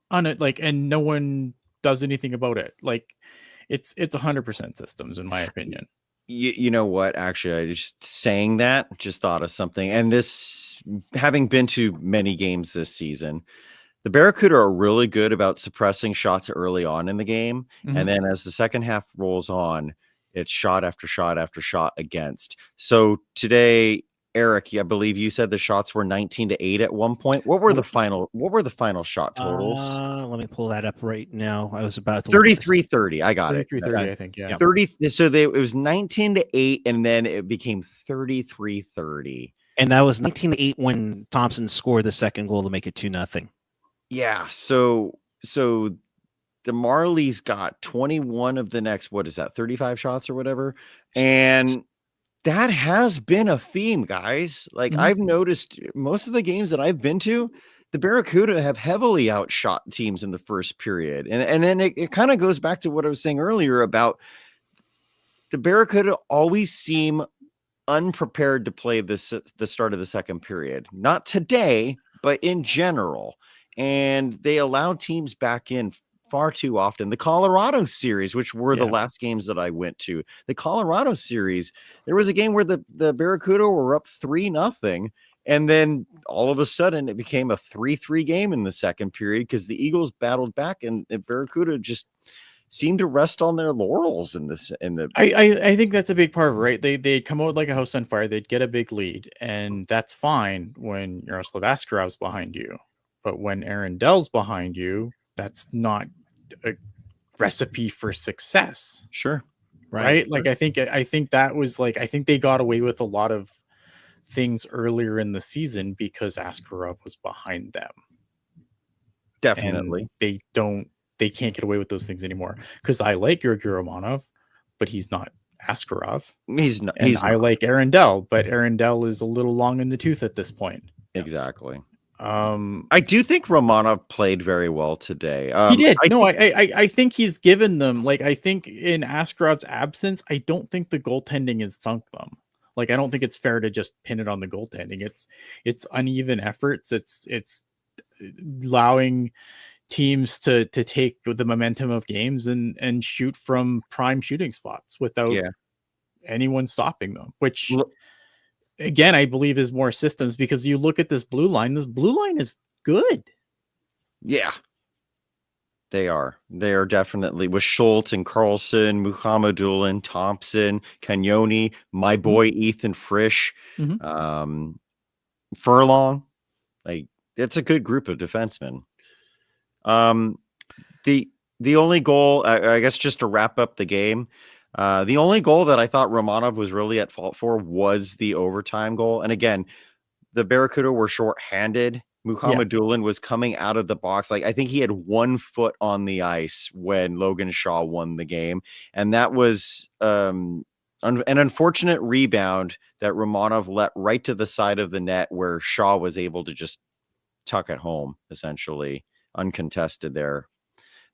On it, like, and no one does anything about it. Like it's 100% systems in my opinion. You know what? Actually, I just saying that just thought of something. And this, having been to many games this season, the Barracuda are really good about suppressing shots early on in the game. Mhm. And then as the second half rolls on, it's shot after shot after shot against. So today, Eric, I believe you said the shots were 19-8 at one point. What were the final shot totals? Let me pull that up right now. I was about to look at this. 33-30. I got it. 33-30, I think. Yeah. 30. So it was 19-8, and then it became 33-30. And that was 19-8 when Thompson scored the second goal to make it 2-0. Yeah. So the Marlies got 21 of the next, what is that, 35 shots or whatever. And that has been a theme, guys. Like I've noticed most of the games that I've been to, the Barracuda have heavily outshot teams in the first period. And then it kind of goes back to what I was saying earlier about the Barracuda always seem unprepared to play the start of the second period. Not today, but in general. And they allow teams back in far too often. The Colorado series, which were the last games that I went to, the Colorado series, there was a game where the Barracuda were up 3-0. And then all of a sudden it became a 3-3 game in the second period because the Eagles battled back and Barracuda just seemed to rest on their laurels in this. I think that's a big part of it, right? They'd come out like a house on fire. They'd get a big lead, and that's fine when Yaroslav Askarov's behind you. But when Aaron Dell's behind you, that's not a recipe for success. Sure. Right? Like I think that was like, I think they got away with a lot of things earlier in the season because Askarov was behind them. Definitely. And they can't get away with those things anymore. Because I like Yuri Romanov, but he's not Askarov. He's not. I like Aaron Dell, but Aaron Dell is a little long in the tooth at this point. Exactly. I do think Romanov played very well today. He did. I think he's given them, like, I think in Askarov's absence, I don't think the goaltending has sunk them. Like, I don't think it's fair to just pin it on the goaltending. It's uneven efforts. It's allowing teams to take the momentum of games and shoot from prime shooting spots without anyone stopping them, which again, I believe is more systems, because you look at this blue line is good. Yeah. They are definitely with Schultz and Carlson, Muhammadulin, Thompson, Cagnoni, my boy Ethan Frisch, Furlong. Like, it's a good group of defensemen. The only goal, I guess, just to wrap up the game, the only goal that I thought Romanov was really at fault for was the overtime goal. And again, the Barracuda were shorthanded. Muhammadulin was coming out of the box. Like, I think he had 1 foot on the ice when Logan Shaw won the game. And that was an unfortunate rebound that Romanov let right to the side of the net, where Shaw was able to just tuck it home, essentially uncontested there.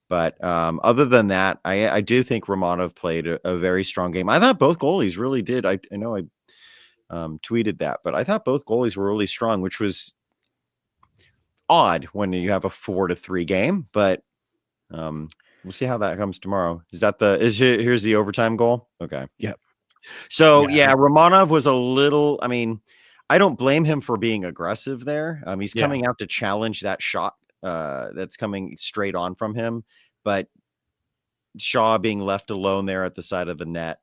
But other than that, I do think Romanov played a very strong game. I thought both goalies really did. I know I tweeted that, but I thought both goalies were really strong, which was odd when you have a 4-3 game. But we'll see how that comes tomorrow. Here's the overtime goal? Okay. Yep. So Romanov was a little. I mean, I don't blame him for being aggressive there. He's coming out to challenge that shot that's coming straight on from him, but Shaw being left alone there at the side of the net.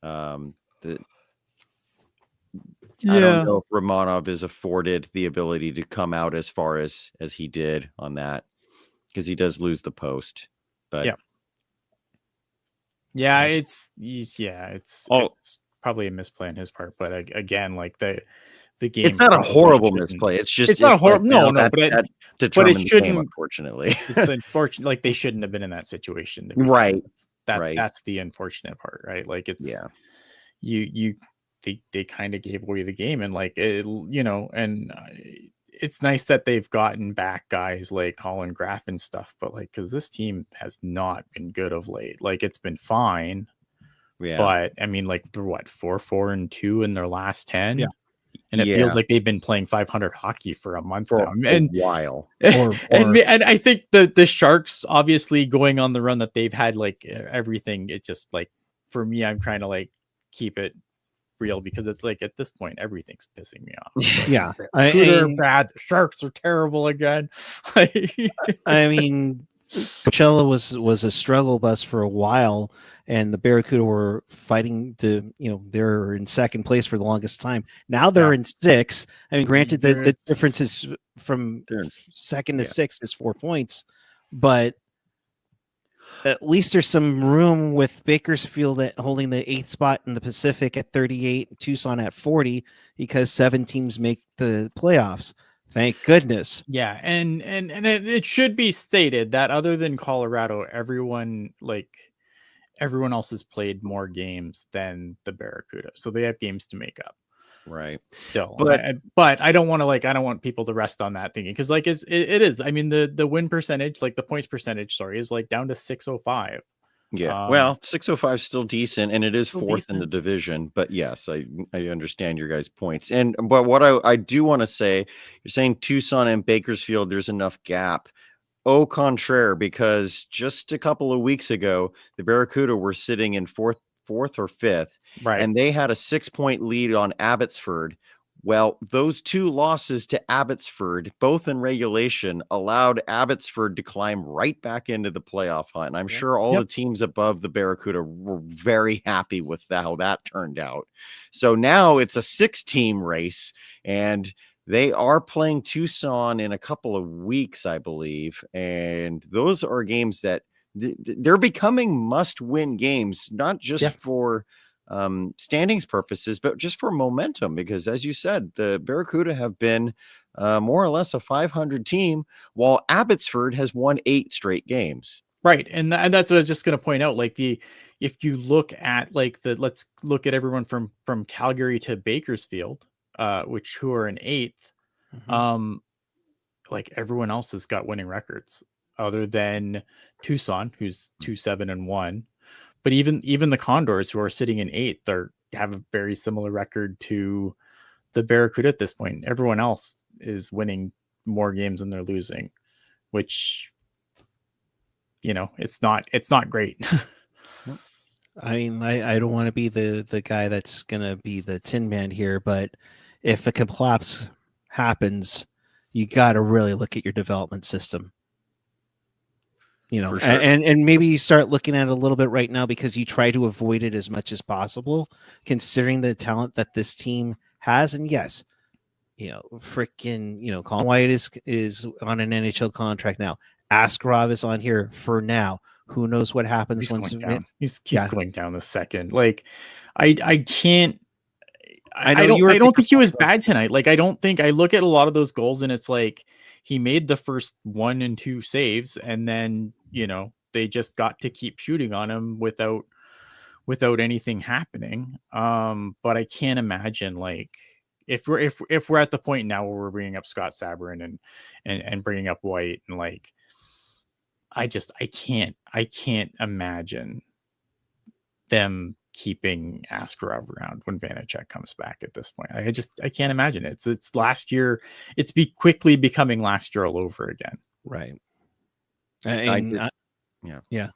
I don't know if Romanov is afforded the ability to come out as far as he did on that, because he does lose the post. But it's probably a misplay on his part. But again, like the game. It's not a probably horrible shouldn't. misplay. It's just It's not a horrible. like, No, that but determined the game, shouldn't. unfortunately. It's unfortunate. Like they shouldn't have been in that situation. To be Right. honest. Right. That's the unfortunate part, right? Like it's they kind of gave away the game, and like it, and it's nice that they've gotten back guys like Colin Graff and stuff, but like because this team has not been good of late. Like it's been fine, but I mean, like they're what 4-4-2 in their last 10, and it feels like they've been playing 500 hockey for a month now, and a while. And I think the Sharks obviously going on the run that they've had, like everything, it just like for me, I'm trying to like keep it real because it's like at this point everything's pissing me off. Like, they're bad. The Sharks are terrible again. I mean, Coachella was a struggle bus for a while, and the Barracuda were fighting to, they're in second place for the longest time. Now they're in 6. I mean, granted the difference is from second to 6 is 4 points, but at least there's some room with Bakersfield holding the 8th spot in the Pacific at 38, Tucson at 40, because 7 teams make the playoffs. Thank goodness. Yeah, and it should be stated that other than Colorado, everyone else has played more games than the Barracuda, so they have games to make up. Right. Still, but I don't want to I don't want people to rest on that thinking, because like it is. I mean, the win percentage, like the points percentage, is like down to 605. Yeah. Well, 605 is still decent, and it is 4th in the division. But yes, I understand your guys' points. But what I do want to say, you're saying Tucson and Bakersfield, there's enough gap. Au contraire, because just a couple of weeks ago, the Barracuda were sitting in fourth or 5th. Right. And they had a 6-point lead on Abbotsford. Well, those 2 losses to Abbotsford, both in regulation, allowed Abbotsford to climb right back into the playoff hunt. And I'm sure all the teams above the Barracuda were very happy with how that turned out. So now it's a 6-team race, and they are playing Tucson in a couple of weeks, I believe. And those are games that they're becoming must-win games, not just for standings purposes, but just for momentum, because as you said, the Barracuda have been more or less a 500 team, while Abbotsford has won 8 straight games. Right. And that's what I was just going to point out. Like if you look at let's look at everyone from Calgary to Bakersfield, who are in 8th. Mm-hmm. Like everyone else has got winning records other than Tucson, who's 2-7-1. But even the Condors, who are sitting in 8th, have a very similar record to the Barracuda at this point. Everyone else is winning more games than they're losing, which, it's not great. I mean, I don't want to be the guy that's gonna be the Tin Man here, but if a collapse happens, you got to really look at your development system. Sure. And maybe you start looking at it a little bit right now, because you try to avoid it as much as possible, considering the talent that this team has. And yes, Colin White is on an NHL contract now. Askarov is on here for now. Who knows what happens once he's going down the second. Like I can't. I don't think he was bad tonight. Like I look at a lot of those goals, and it's like he made the first 1 and 2 saves, and then they just got to keep shooting on him without anything happening. But I can't imagine, like, if we're at the point now where we're bringing up Scott Sabourin and bringing up White, and like I can't imagine them keeping Askarov around when Vanacek comes back at this point. I can't imagine it. It's last year. It's quickly becoming last year all over again. Right. Yeah.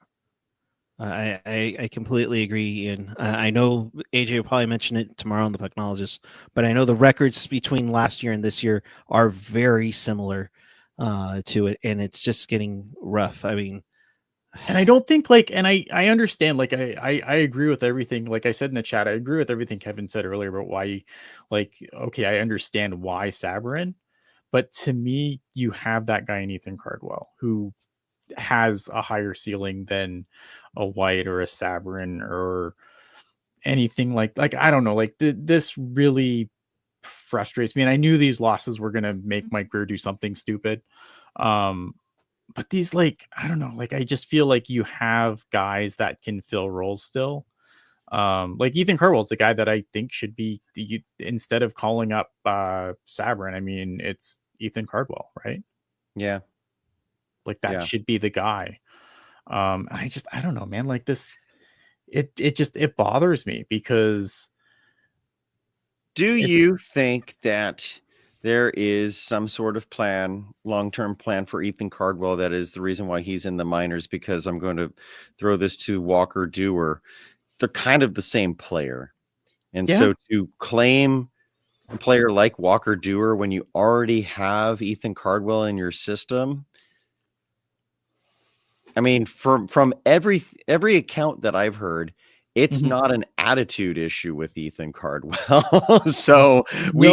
I completely agree, Ian. I know AJ will probably mention it tomorrow on the Pucknologist, but I know the records between last year and this year are very similar to it, and it's just getting rough. I mean, and I don't think and I understand, like I agree with everything. Like I said in the chat, I agree with everything Kevin said earlier about why, okay, I understand why Sabourin, but to me, you have that guy in Ethan Cardwell who has a higher ceiling than a White or a Sabourin or anything like I don't know, this really frustrates me. And I knew these losses were going to make Mike Grier do something stupid. But these, like, I don't know, like, I just feel like you have guys that can fill roles still. Like Ethan Cardwell's the guy that I think should be instead of calling up Sabrin. I mean, it's Ethan Cardwell, right? Yeah. Like that should be the guy. I don't know, man. Like this, it bothers me because. Do you think that there is some sort of plan, long-term plan for Ethan Cardwell that is the reason why he's in the minors? Because I'm going to throw this to Walker Dewar. They're kind of the same player. And so to claim a player like Walker Dewar when you already have Ethan Cardwell in your system, I mean, from every account that I've heard, it's not an attitude issue with Ethan Cardwell. So we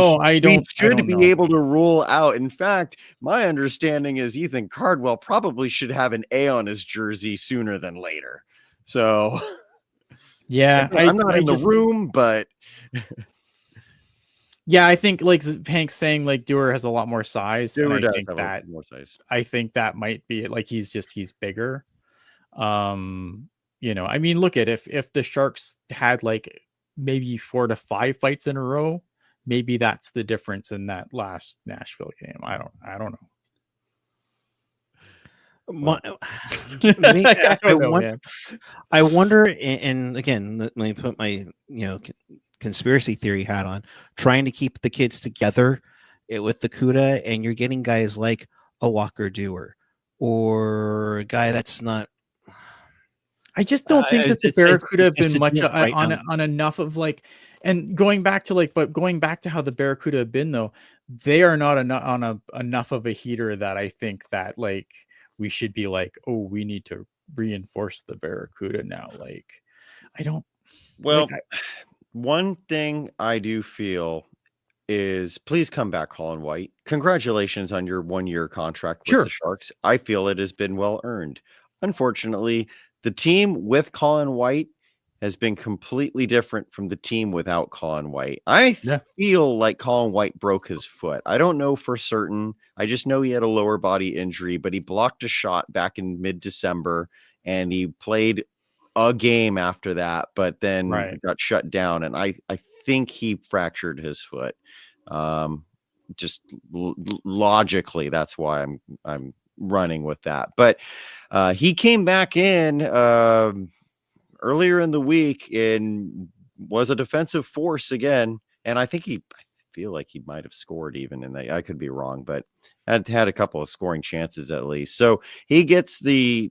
should be able to rule out. In fact, my understanding is Ethan Cardwell probably should have an A on his jersey sooner than later. So yeah, I'm not in the room, but yeah, I think like Hank's saying, like Dewar has a lot more size. Dewar does think have that more size. I think that might be it. Like he's bigger. You know, I mean, look at if the Sharks had like maybe 4 to 5 fights in a row, maybe that's the difference in that last Nashville game. I don't know. I wonder, and again, let me put my conspiracy theory hat on, trying to keep the kids together with the CUDA, and you're getting guys like a Walker Dewar or a guy that's not. I just don't think that the Barracuda have been much on enough of like, and going back to how the Barracuda have been though, they are not enough of a heater that I think that like we should be like, oh, we need to reinforce the Barracuda now. Like, I don't. Well, one thing I do feel is please come back, Colin White. Congratulations on your 1-year contract with the Sharks. I feel it has been well earned. Unfortunately, the team with Colin White has been completely different from the team without Colin White. I feel like Colin White broke his foot. I don't know for certain. I just know he had a lower body injury, but he blocked a shot back in mid-December and he played a game after that, but then got shut down. And I think he fractured his foot. Just logically, that's why I'm running with that. But he came back in earlier in the week and was a defensive force again. And I feel like he might have scored even, and I could be wrong, but had a couple of scoring chances at least. So he gets the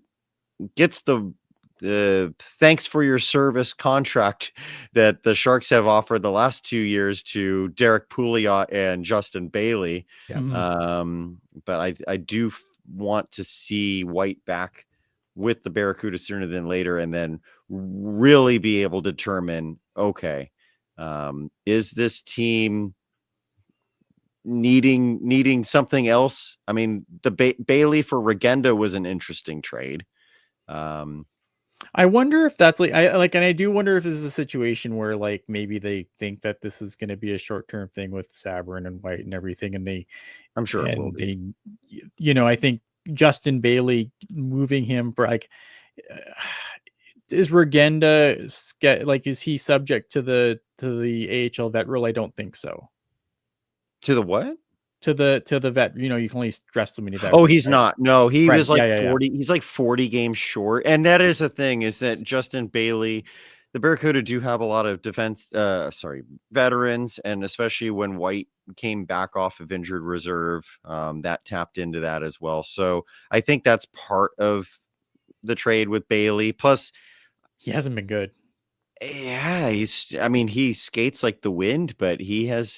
thanks for your service contract that the Sharks have offered the last 2 years to Derek Pouliot and Justin Bailey. But I do want to see White back with the Barracuda sooner than later, and then really be able to determine, okay, is this team needing something else? I mean, the Bailey for Regenda was an interesting trade. I wonder if that's and I do wonder if this is a situation where like maybe they think that this is going to be a short-term thing with Sabrin and White and everything, and I'm sure it will be. I think Justin Bailey moving him for like is Regenda is he subject to the AHL vet rule? I don't think so. To the what? To the vet, you can only dress so many vets. Oh, he's not. No, he was like 40. Yeah. He's like 40 games short. And that is the thing, is that Justin Bailey, the Barracuda do have a lot of veterans, and especially when White came back off of injured reserve, that tapped into that as well. So I think that's part of the trade with Bailey. Plus, he hasn't been good. Yeah, he skates like the wind, but he has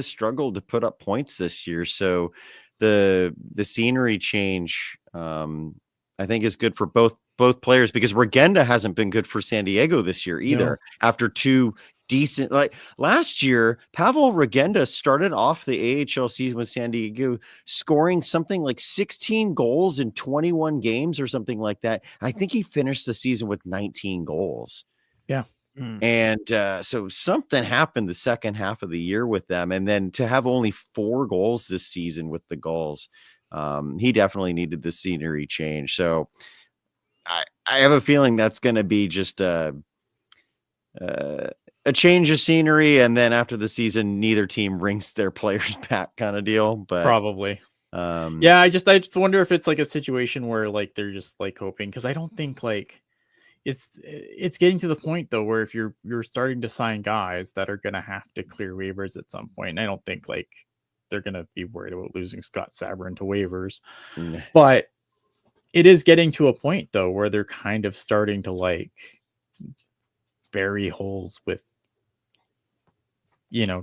struggled to put up points this year. So the scenery change, I think, is good for both players, because Regenda hasn't been good for San Diego this year either. No. After 2 decent, like last year, Pavel Regenda started off the AHL season with San Diego scoring something like 16 goals in 21 games or something like that. I think he finished the season with 19 goals. Yeah. And so something happened the second half of the year with them. And then to have only 4 goals this season with the Gulls, he definitely needed the scenery change. So I have a feeling that's going to be just a change of scenery. And then after the season, neither team brings their players back kind of deal. But Probably. I just wonder if it's like a situation where like they're just like hoping, because I don't think like it's getting to the point though where if you're starting to sign guys that are gonna have to clear waivers at some point, and I don't think like they're gonna be worried about losing Scott Sabrin to waivers, but it is getting to a point though where they're kind of starting to like bury holes with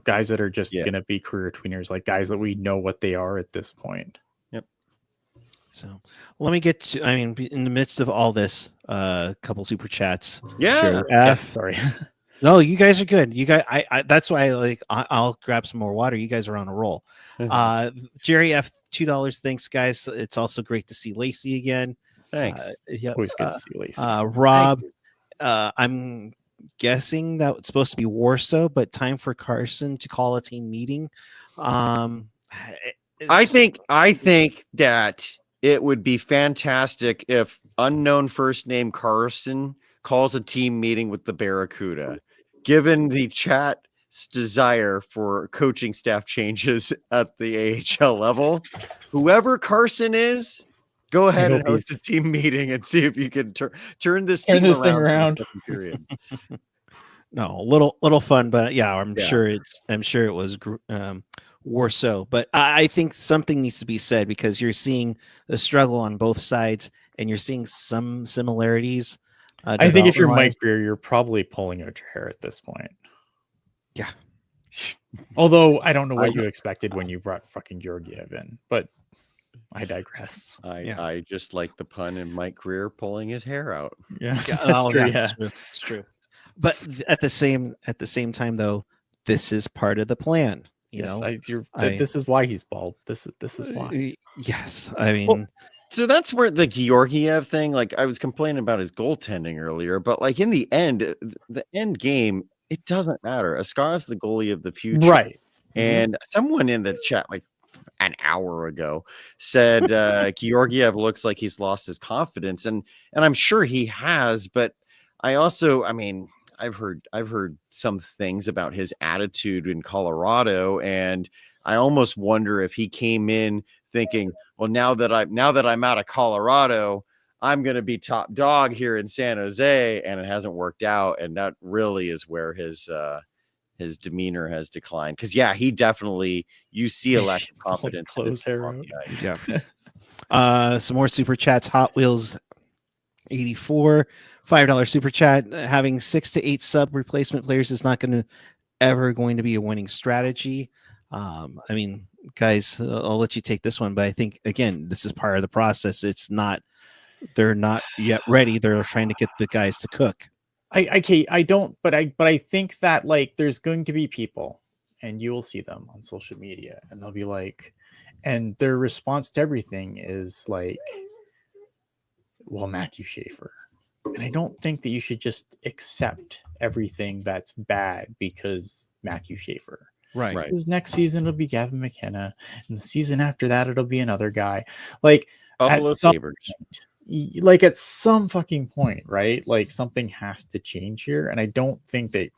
guys that are just gonna be career tweeners, like guys that we know what they are at this point. So let me get to, in the midst of all this, a couple super chats. Sorry. No, you guys are good. You guys, I that's why I'll grab some more water. You guys are on a roll. Jerry F, $2. Thanks, guys. It's also great to see Lacy again. Thanks. Always good to see Lacy. Rob, I'm guessing that it's supposed to be Warsaw, but time for Carson to call a team meeting. I think that it would be fantastic if unknown first name Carson calls a team meeting with the Barracuda. Given the chat's desire for coaching staff changes at the AHL level, whoever Carson is, go ahead and host a team meeting and see if you can turn this thing around. No, little fun, but I'm sure it was Warsaw, but I think something needs to be said, because you're seeing the struggle on both sides and you're seeing some similarities. I think if you're Mike Greer, you're probably pulling out your hair at this point. Yeah. Although I don't know what you expected when you brought fucking Georgiev in, but I digress. I just like the pun in Mike Greer pulling his hair out. Yeah, that's true. But at the same time, though, this is part of the plan. This is why he's bald. This is why. Yes, so that's where the Georgiev thing. Like I was complaining about his goaltending earlier, but like in the end game, it doesn't matter. Askar's the goalie of the future, right? And someone in the chat, like an hour ago, said Georgiev looks like he's lost his confidence, and I'm sure he has. But I also, I've heard some things about his attitude in Colorado, and I almost wonder if he came in thinking, well, now that I'm out of Colorado, I'm going to be top dog here in San Jose, and it hasn't worked out, and that really is where his demeanor has declined. Because he definitely, you see a lack of confidence. Close hair. Some more super chats. Hot Wheels 84. $5 super chat. Having 6 to 8 sub replacement players is not going to be a winning strategy. Guys, I'll let you take this one, but I think again, this is part of the process. They're not yet ready. They're trying to get the guys to cook. I think that like there's going to be people, and you will see them on social media, and they'll be like, and their response to everything is like, well, Matthew Schaefer. And I don't think that you should just accept everything that's bad because Matthew Schaefer. Right. Because next season it'll be Gavin McKenna, and the season after that it'll be another guy. Like at some fucking point, right? Like something has to change here, and I don't think that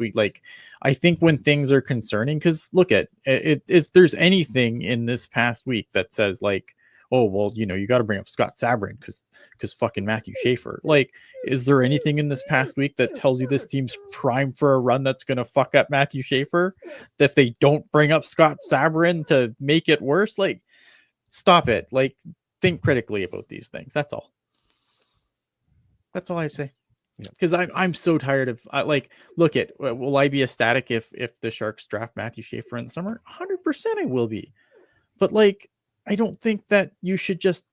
I think when things are concerning, because look at it, if there's anything in this past week that says like, oh, well, you got to bring up Scott Sabrin because fucking Matthew Schaefer. Like, is there anything in this past week that tells you this team's primed for a run that's going to fuck up Matthew Schaefer? That if they don't bring up Scott Sabrin to make it worse? Like, stop it. Like, think critically about these things. That's all. That's all I say. Because I'm so tired of look at, will I be ecstatic if the Sharks draft Matthew Schaefer in the summer? 100% I will be. But I don't think that you should just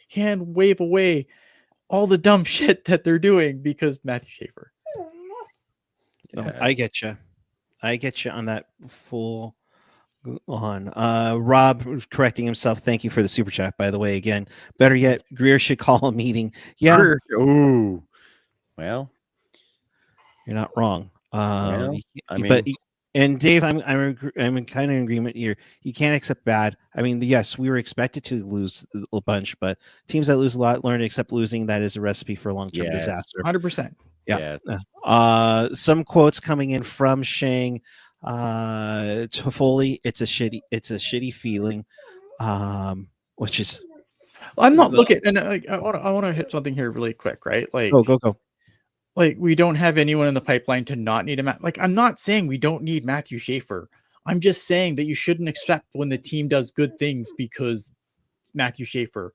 hand wave away all the dumb shit that they're doing because Matthew Schaefer. No, I get you on that full on. Rob correcting himself. Thank you for the super chat, by the way. Again, better yet, Greer should call a meeting. Yeah. Ooh. Well, you're not wrong. Well, I mean, But and Dave, I'm in kind of in agreement here. You can't accept bad. I mean, yes, we were expected to lose a bunch, but teams that lose a lot learn to accept losing. That is a recipe for long-term yes. disaster. 100%. Yeah. Yes. Some quotes coming in from Shang. Toffoli, it's a shitty feeling. Which is I'm not looking, and I want to hit something here really quick, right? Like, go. like we don't have anyone in the pipeline to not need a like. I'm not saying we don't need Matthew Schaefer. I'm just saying that you shouldn't accept when the team does good things because Matthew Schaefer.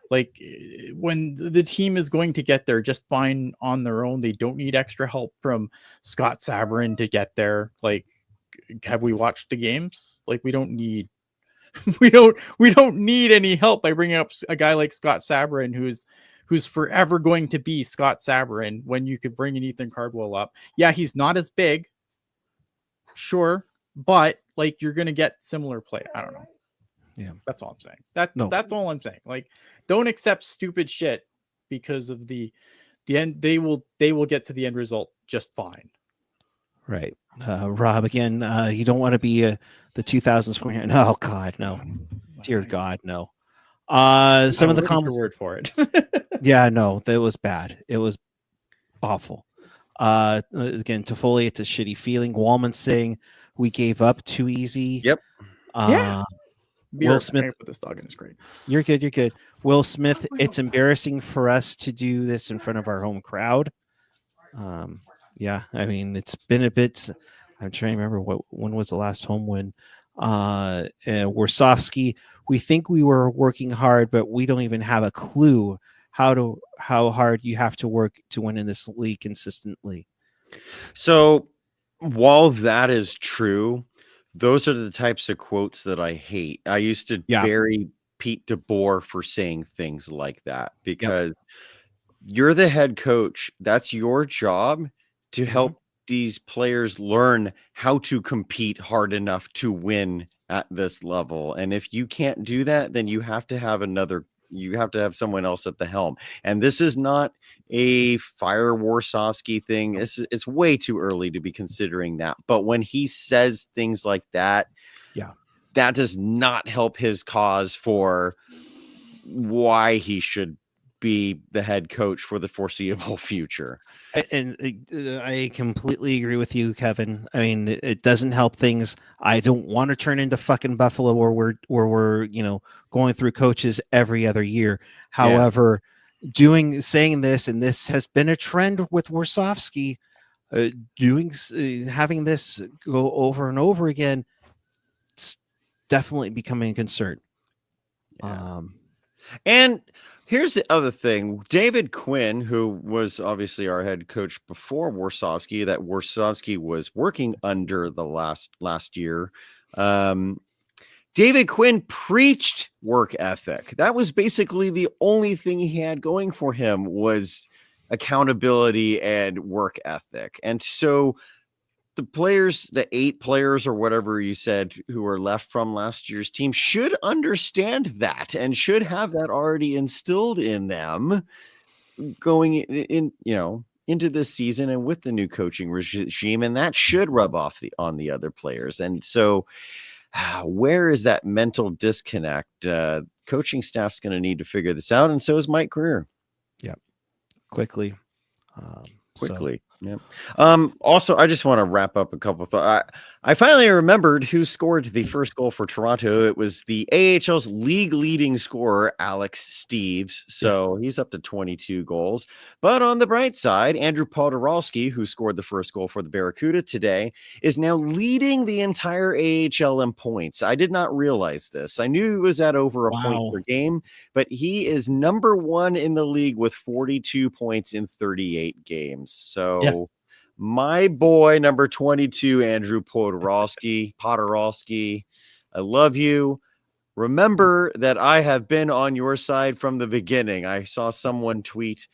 Like when the team is going to get there just fine on their own, they don't need extra help from Scott Sabrin to get there. Like, have we watched the games? Like, we don't need we don't need any help by bringing up a guy like Scott Sabrin who's forever going to be Scott Sabrin when you could bring an Ethan Cardwell up. Yeah, he's not as big, sure, but like you're gonna get similar play. I don't know. Yeah, that's all I'm saying. That's all I'm saying. Like, don't accept stupid shit because of the end. They will get to the end result just fine. Right. Rob, again, you don't want to be the 2000s. No, God, no. Dear God, no. Some of the comments. Word for it. Yeah, no, that was bad. It was awful. Again, Toffoli, it's a shitty feeling. Wallman saying we gave up too easy. Yep. Yeah. Will Smith, put this dog in is great. You're good. Will Smith, it's embarrassing for us to do this in front of our home crowd. Yeah, I mean, it's been a bit. I'm trying to remember when was the last home win. Warsofsky, we think we were working hard, but we don't even have a clue how hard you have to work to win in this league consistently. So while that is true, those are the types of quotes that I hate. I used to bury Pete DeBoer for saying things like that because you're the head coach. That's your job to help these players learn how to compete hard enough to win at this level. And if you can't do that, then you have to have someone else at the helm. And this is not a fire Warsofsky thing. It's way too early to be considering that. But when he says things like that, that does not help his cause for why he should be the head coach for the foreseeable future. And I completely agree with you, Kevin. I mean, it doesn't help things. I don't want to turn into fucking Buffalo where we're going through coaches every other year. However, saying this, and this has been a trend with Warsofsky, having this go over and over again, it's definitely becoming a concern. And here's the other thing. David Quinn, who was obviously our head coach before Warsofsky, that Warsofsky was working under the last year. David Quinn preached work ethic. That was basically the only thing he had going for him was accountability and work ethic. And so the players, the 8 players or whatever you said who are left from last year's team should understand that and should have that already instilled in them going into this season and with the new coaching regime. And that should rub off on the other players. And so where is that mental disconnect? Coaching staff's going to need to figure this out. And so is Mike Greer. Yep. Quickly. Yep. Also, I just want to wrap up a couple of thoughts. I finally remembered who scored the first goal for Toronto. It was the AHL's league leading scorer, Alex Steeves. So he's up to 22 goals. But on the bright side, Andrew Podorowski, who scored the first goal for the Barracuda today, is now leading the entire AHL in points. I did not realize this. I knew he was at over a point per game, but he is number 1 in the league with 42 points in 38 games. So my boy, number 22, Andrew Podorowski, I love you. Remember that I have been on your side from the beginning. I saw someone tweet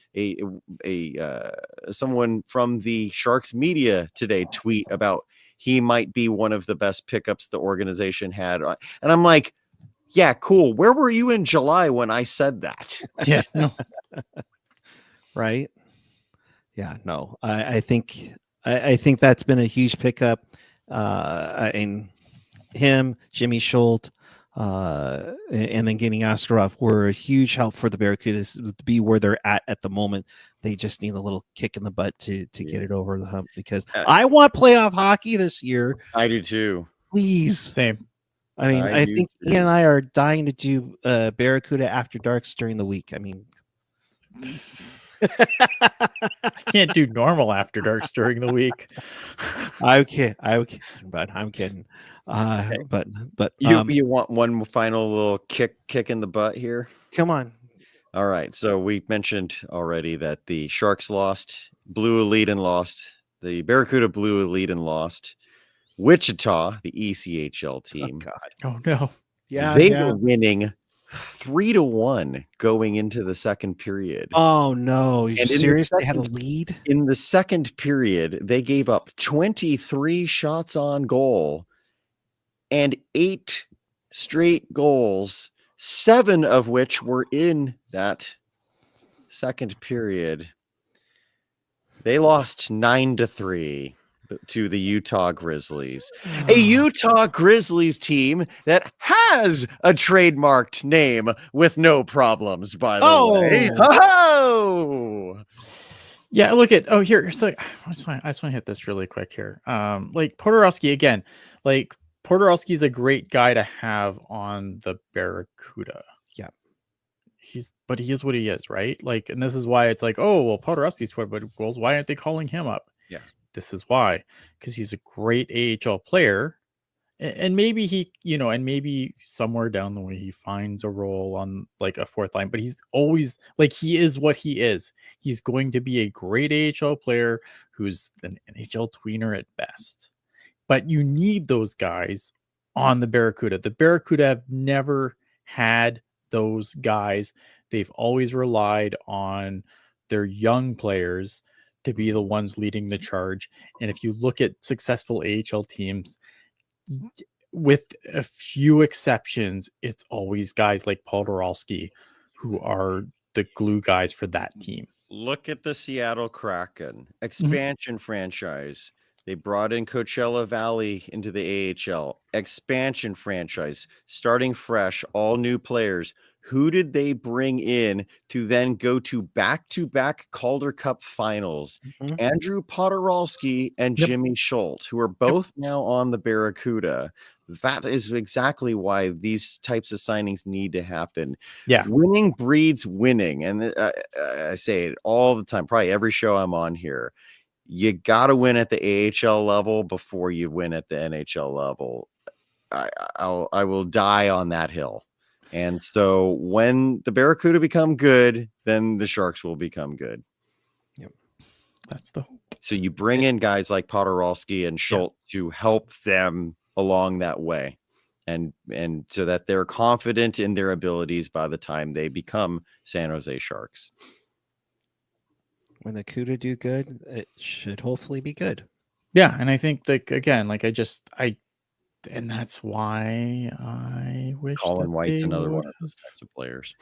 someone from the Sharks media today tweet about he might be one of the best pickups the organization had. And I'm like, yeah, cool. Where were you in July when I said that? Yeah, no. Right. Yeah, no, I think I think that's been a huge pickup. And him, Jimmy Schultz, and then getting Askarov were a huge help for the Barracudas to be where they're at the moment. They just need a little kick in the butt to get it over the hump, because I want playoff hockey this year. I do too. Please. Same. I mean, I think Ian and I are dying to do Barracuda After Darks during the week. I mean, I can't do normal After Darks during the week. I'm kidding, but I'm kidding. Okay. But You want one final little kick in the butt here? Come on. All right. So we mentioned already that the Sharks lost, blew a lead and lost. The Barracuda blew a lead and lost. Wichita, the ECHL team. Oh, God. Oh no. Yeah. They were winning 3-1 going into the second period. Oh no. You And in the seriously had a second- lead? In the second period, they gave up 23 shots on goal and 8 straight goals, 7 of which were in that second period. They lost 9-3 to the Utah Grizzlies, a Utah Grizzlies team that has a trademarked name with no problems, by the way. Oh! Yeah, look at here. So I just want to hit this really quick here. Like Podorowski again, like Podorowski's a great guy to have on the Barracuda. Yeah. He is what he is, right? Like, and this is why it's like, oh well, Podorowski's 20 goals. Why aren't they calling him up? Yeah. This is why, because he's a great AHL player. And maybe he, and maybe somewhere down the way he finds a role on like a fourth line, but he's always like, he is what he is. He's going to be a great AHL player who's an NHL tweener at best. But you need those guys on the Barracuda. The Barracuda have never had those guys. They've always relied on their young players to be the ones leading the charge. And if you look at successful AHL teams, with a few exceptions, it's always guys like Podorowski who are the glue guys for that team. Look at the Seattle Kraken expansion franchise. They brought in Coachella Valley into the AHL. Expansion franchise, starting fresh, all new players. Who did they bring in to then go to back-to-back Calder Cup finals? Mhm. Andrew Podorowski and Yep. Jimmy Schultz, who are both now on the Barracuda. That is exactly why these types of signings need to happen. Yeah. Winning breeds winning. And I say it all the time, probably every show I'm on here. You got to win at the AHL level before you win at the NHL level. I will die on that hill. And so when the Barracuda become good, then the Sharks will become good. Yep. That's the hope. So you bring in guys like Podorowski and Schultz to help them along that way. And so that they're confident in their abilities by the time they become San Jose Sharks. When the CUDA do good, it should hopefully be good. Yeah. And I think like, again, like and that's why I wish Colin that White's they another one would of those types of players.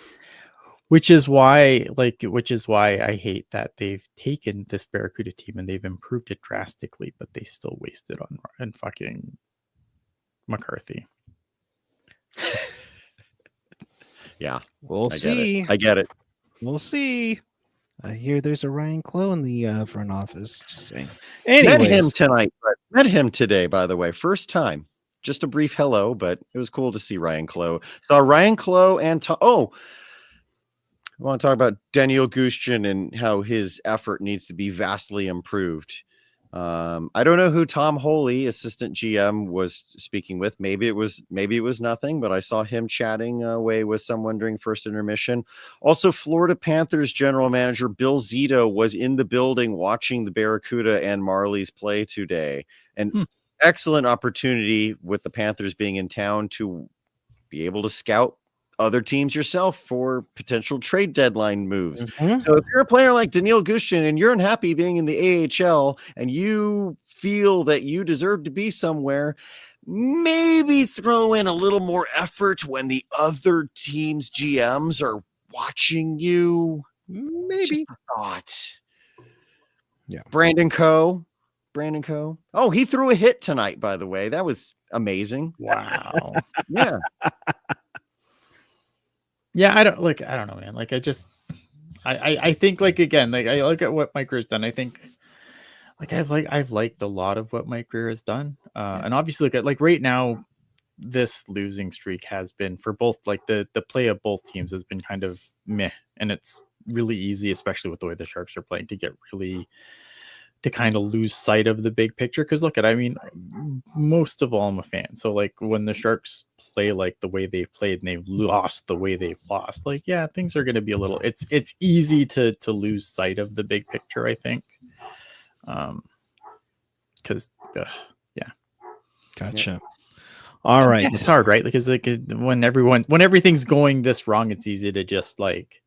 Which is why I hate that they've taken this Barracuda team and they've improved it drastically, but they still wasted on fucking McCarthy. Yeah, We'll see. I get it. We'll see. I hear there's a Ryan Clough in the front office. Just saying. Met him Anyways, tonight, but met him today, by the way. First time. Just a brief hello, but it was cool to see Ryan Clough. Saw Ryan Clough and I want to talk about Daniel Gushchin and how his effort needs to be vastly improved. I don't know who Tom Holy, assistant GM, was speaking with. Maybe it was nothing, but I saw him chatting away with someone during first intermission. Also, Florida Panthers general manager Bill Zito was in the building watching the Barracuda and Marlies play today. And excellent opportunity with the Panthers being in town to be able to scout other teams yourself for potential trade deadline moves. Mhm. So if you're a player like Daniil Gushchin and you're unhappy being in the AHL and you feel that you deserve to be somewhere, maybe throw in a little more effort when the other team's GMs are watching you. Maybe. Just a thought. Yeah. Brandon Coe, Brandon Coe. Oh, he threw a hit tonight, by the way. That was amazing. Wow. Yeah. Yeah, I don't know, man. Like I think like again, like I look at what Mike Greer's done. I think like I've liked a lot of what Mike Greer has done. And obviously look at like right now, this losing streak has been for both like the play of both teams has been kind of meh. And it's really easy, especially with the way the Sharks are playing, to kind of lose sight of the big picture. Because look at, I mean, most of all, I'm a fan. So like when the Sharks play like the way they've played and they've lost the way they've lost, like, yeah, things are going to be a little, it's easy to lose sight of the big picture, I think. Because yeah. Gotcha. All right. It's hard, right? Because like when everything's going this wrong, it's easy to just like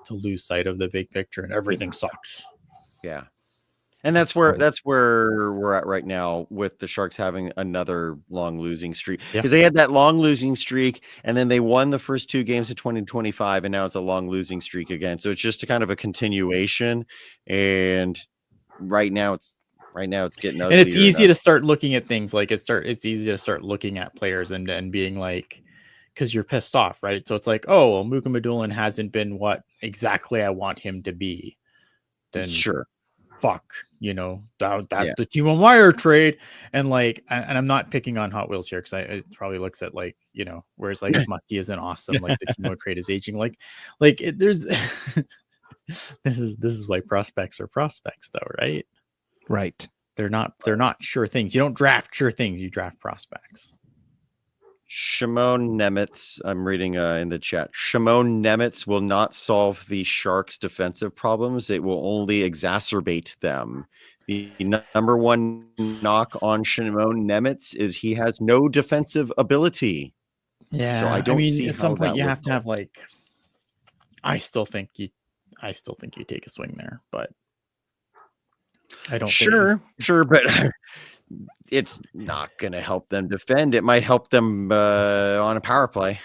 to lose sight of the big picture and everything sucks. Yeah. And that's where we're at right now with the Sharks having another long losing streak, because they had that long losing streak and then they won the first 2 games of 2025 and now it's a long losing streak again. So it's just a kind of a continuation, and right now it's getting ugly. And it's easy to start looking at things like it's easy to start looking at players and being like, because you're pissed off, right? So it's like, oh, well, Muka Madulin hasn't been what exactly I want him to be. Then sure. Fuck, that's the Timo Meier trade. And like, and I'm not picking on Hot Wheels here because it probably looks at like, whereas like Muskie isn't awesome, like the Timo trade is aging, there's this is why prospects are prospects though, right? Right. They're not sure things. You don't draft sure things, you draft prospects. Shimon Nemitz, I'm reading in the chat. Shimon Nemitz will not solve the Sharks' defensive problems. It will only exacerbate them. The number one knock on Shimon Nemitz is he has no defensive ability. Yeah, so I don't see at some point you have to have like. I still think you take a swing there, but I don't. Sure, but. It's not going to help them defend. It might help them on a power play,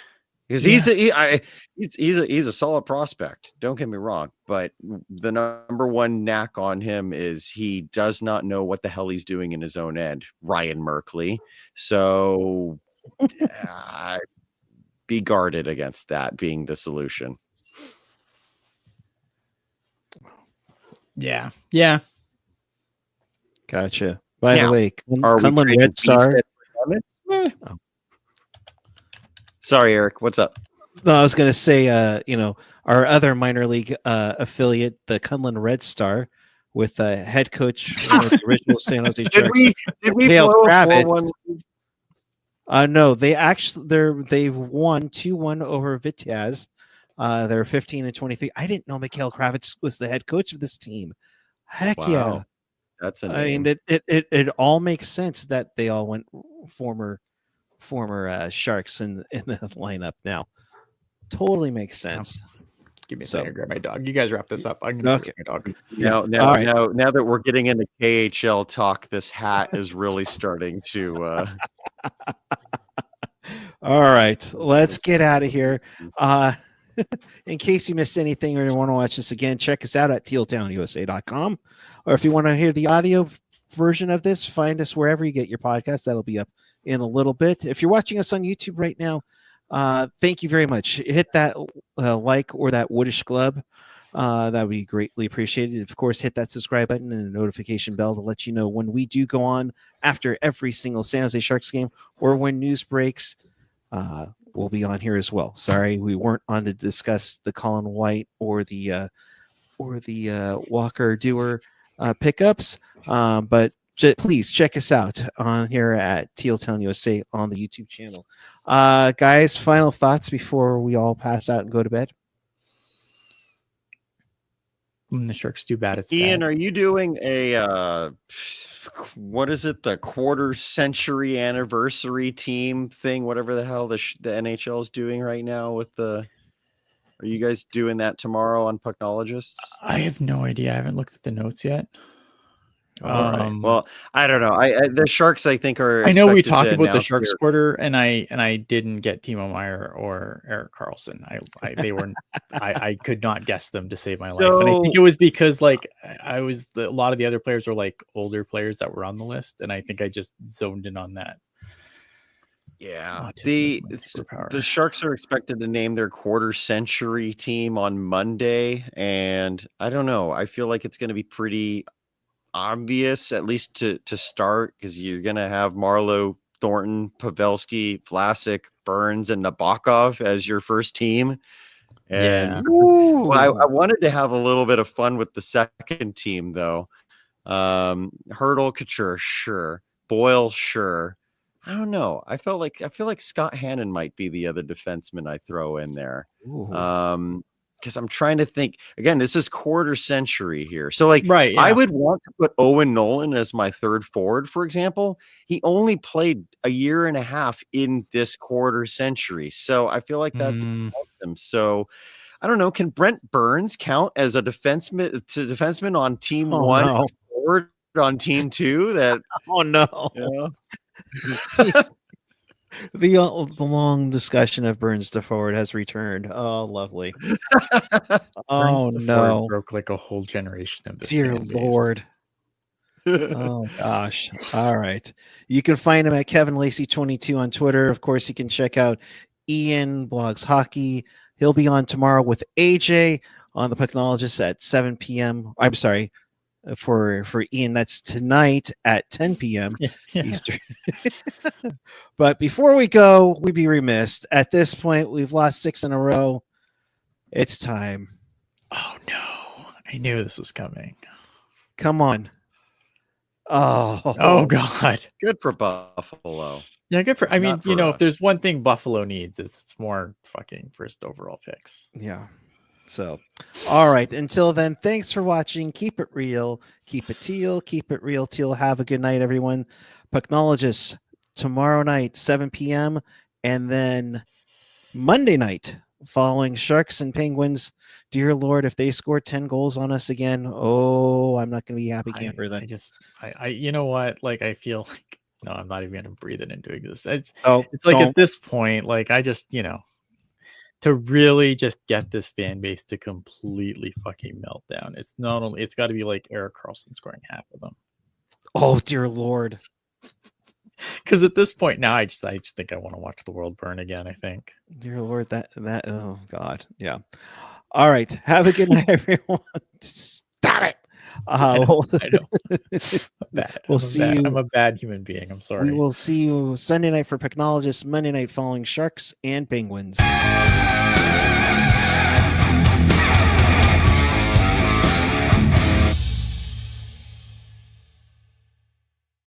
because he's a solid prospect. Don't get me wrong, but the number one knack on him is he does not know what the hell he's doing in his own end. Ryan Merkley. So be guarded against that being the solution. Yeah. Gotcha. By the way, are Kunlun Red Star. Oh. Sorry, Eric. What's up? No, I was going to say, our other minor league affiliate, the Kunlun Red Star, with head coach of the original San Jose Sharks, did we Dale blow a Kravitz. 4-1? No, they've won 2-1 over Vitesse. They're 15-23. I didn't know Mikhail Kravitz was the head coach of this team. Heck Wow. yeah. That's a name. I mean, it all makes sense that they all went former Sharks in the lineup now. Totally makes sense. Give me a second to grab my dog. You guys wrap this up. I'm gonna grab my dog. Now that we're getting into KHL talk, this hat is really starting to. All right, let's get out of here. In case you missed anything or you want to watch this again, check us out at tealtownusa.com. Or if you want to hear the audio version of this, find us wherever you get your podcast. That'll be up in a little bit. If you're watching us on YouTube right now, thank you very much. Hit that like or that woodish glove. That would be greatly appreciated. Of course, hit that subscribe button and a notification bell to let you know when we do go on after every single San Jose Sharks game, or when news breaks. We'll be on here as well. Sorry, we weren't on to discuss the Colin White or the Walker Dewar pickups, but please check us out on here at Teal Town USA on the YouTube channel. Guys, final thoughts before we all pass out and go to bed. The Sharks do bad. It's Ian, bad. are you doing a what is it? The quarter century anniversary team thing, whatever the hell the NHL is doing right now with the. Are you guys doing that tomorrow on Pucknologists? I have no idea. I haven't looked at the notes yet. All right. Well, I don't know. The Sharks, I think, are. I know we expected talked to about the announce Sharks their- quarter, and I didn't get Timo Meier or Erik Karlsson. They were I could not guess them to save my life, and I think it was because like a lot of the other players were like older players that were on the list, and I think I just zoned in on that. Yeah, Autism is my superpower. the Sharks are expected to name their quarter century team on Monday, and I don't know. I feel like it's going to be pretty obvious, at least to start, because you're going to have Marleau, Thornton, Pavelski, Vlasic, Burns, and Nabokov as your first team. And well, I wanted to have a little bit of fun with the second team, though. Hurdle, Couture, sure. Boyle, sure. I don't know. I feel like Scott Hannon might be the other defenseman I throw in there. Because I'm trying to think. Again, this is quarter century here. So like Right, yeah. I would want to put Owen Nolan as my third forward, for example. He only played a year and a half in this quarter century. So I feel like that helps him. So I don't know. Can Brent Burns count as a defenseman on team one, no. forward on team two? That Oh no. you know? The long discussion of Burns to forward has returned. Oh, lovely. Oh Burns to forward no. broke like a whole generation of this. Dear fan base. Lord. Oh gosh. All right. You can find him at Kevin Lacy 22 on Twitter. Of course, you can check out Ian Blogs Hockey. He'll be on tomorrow with AJ on the Pucknologist at 7 p.m. I'm sorry. For Ian, that's tonight at 10 p.m. Eastern. But before we go, we'd be remiss. At this point, we've lost 6 in a row. It's time. Oh no. I knew this was coming. Come on. Oh God. Good for Buffalo. Yeah, good for. I mean, Not for if us. there's one thing Buffalo needs, is it's more fucking first overall picks. Yeah. So, all right. Until then, thanks for watching. Keep it real. Keep it teal. Keep it real, teal. Have a good night, everyone. Pucknologists tomorrow night, 7 p.m. And then Monday night, following Sharks and Penguins. Dear Lord, if they score 10 goals on us again, I'm not going to be happy camper then. I you know what? Like, I feel like, no, I'm not even going to breathe it into existence. Oh, It's like don't. at this point, like, I just, to really just get this fan base to completely fucking melt down. It's not only, it's got to be like Erik Karlsson scoring half of them. Oh, dear Lord. Because at this point now, I just think I want to watch the world burn again. I think. Dear Lord, that, oh God. Yeah. All right. Have a good night, everyone. Stop it. I know. Bad. I'm a bad human being. I'm sorry. We will see you Sunday night for Pucknologists, Monday night following Sharks and Penguins.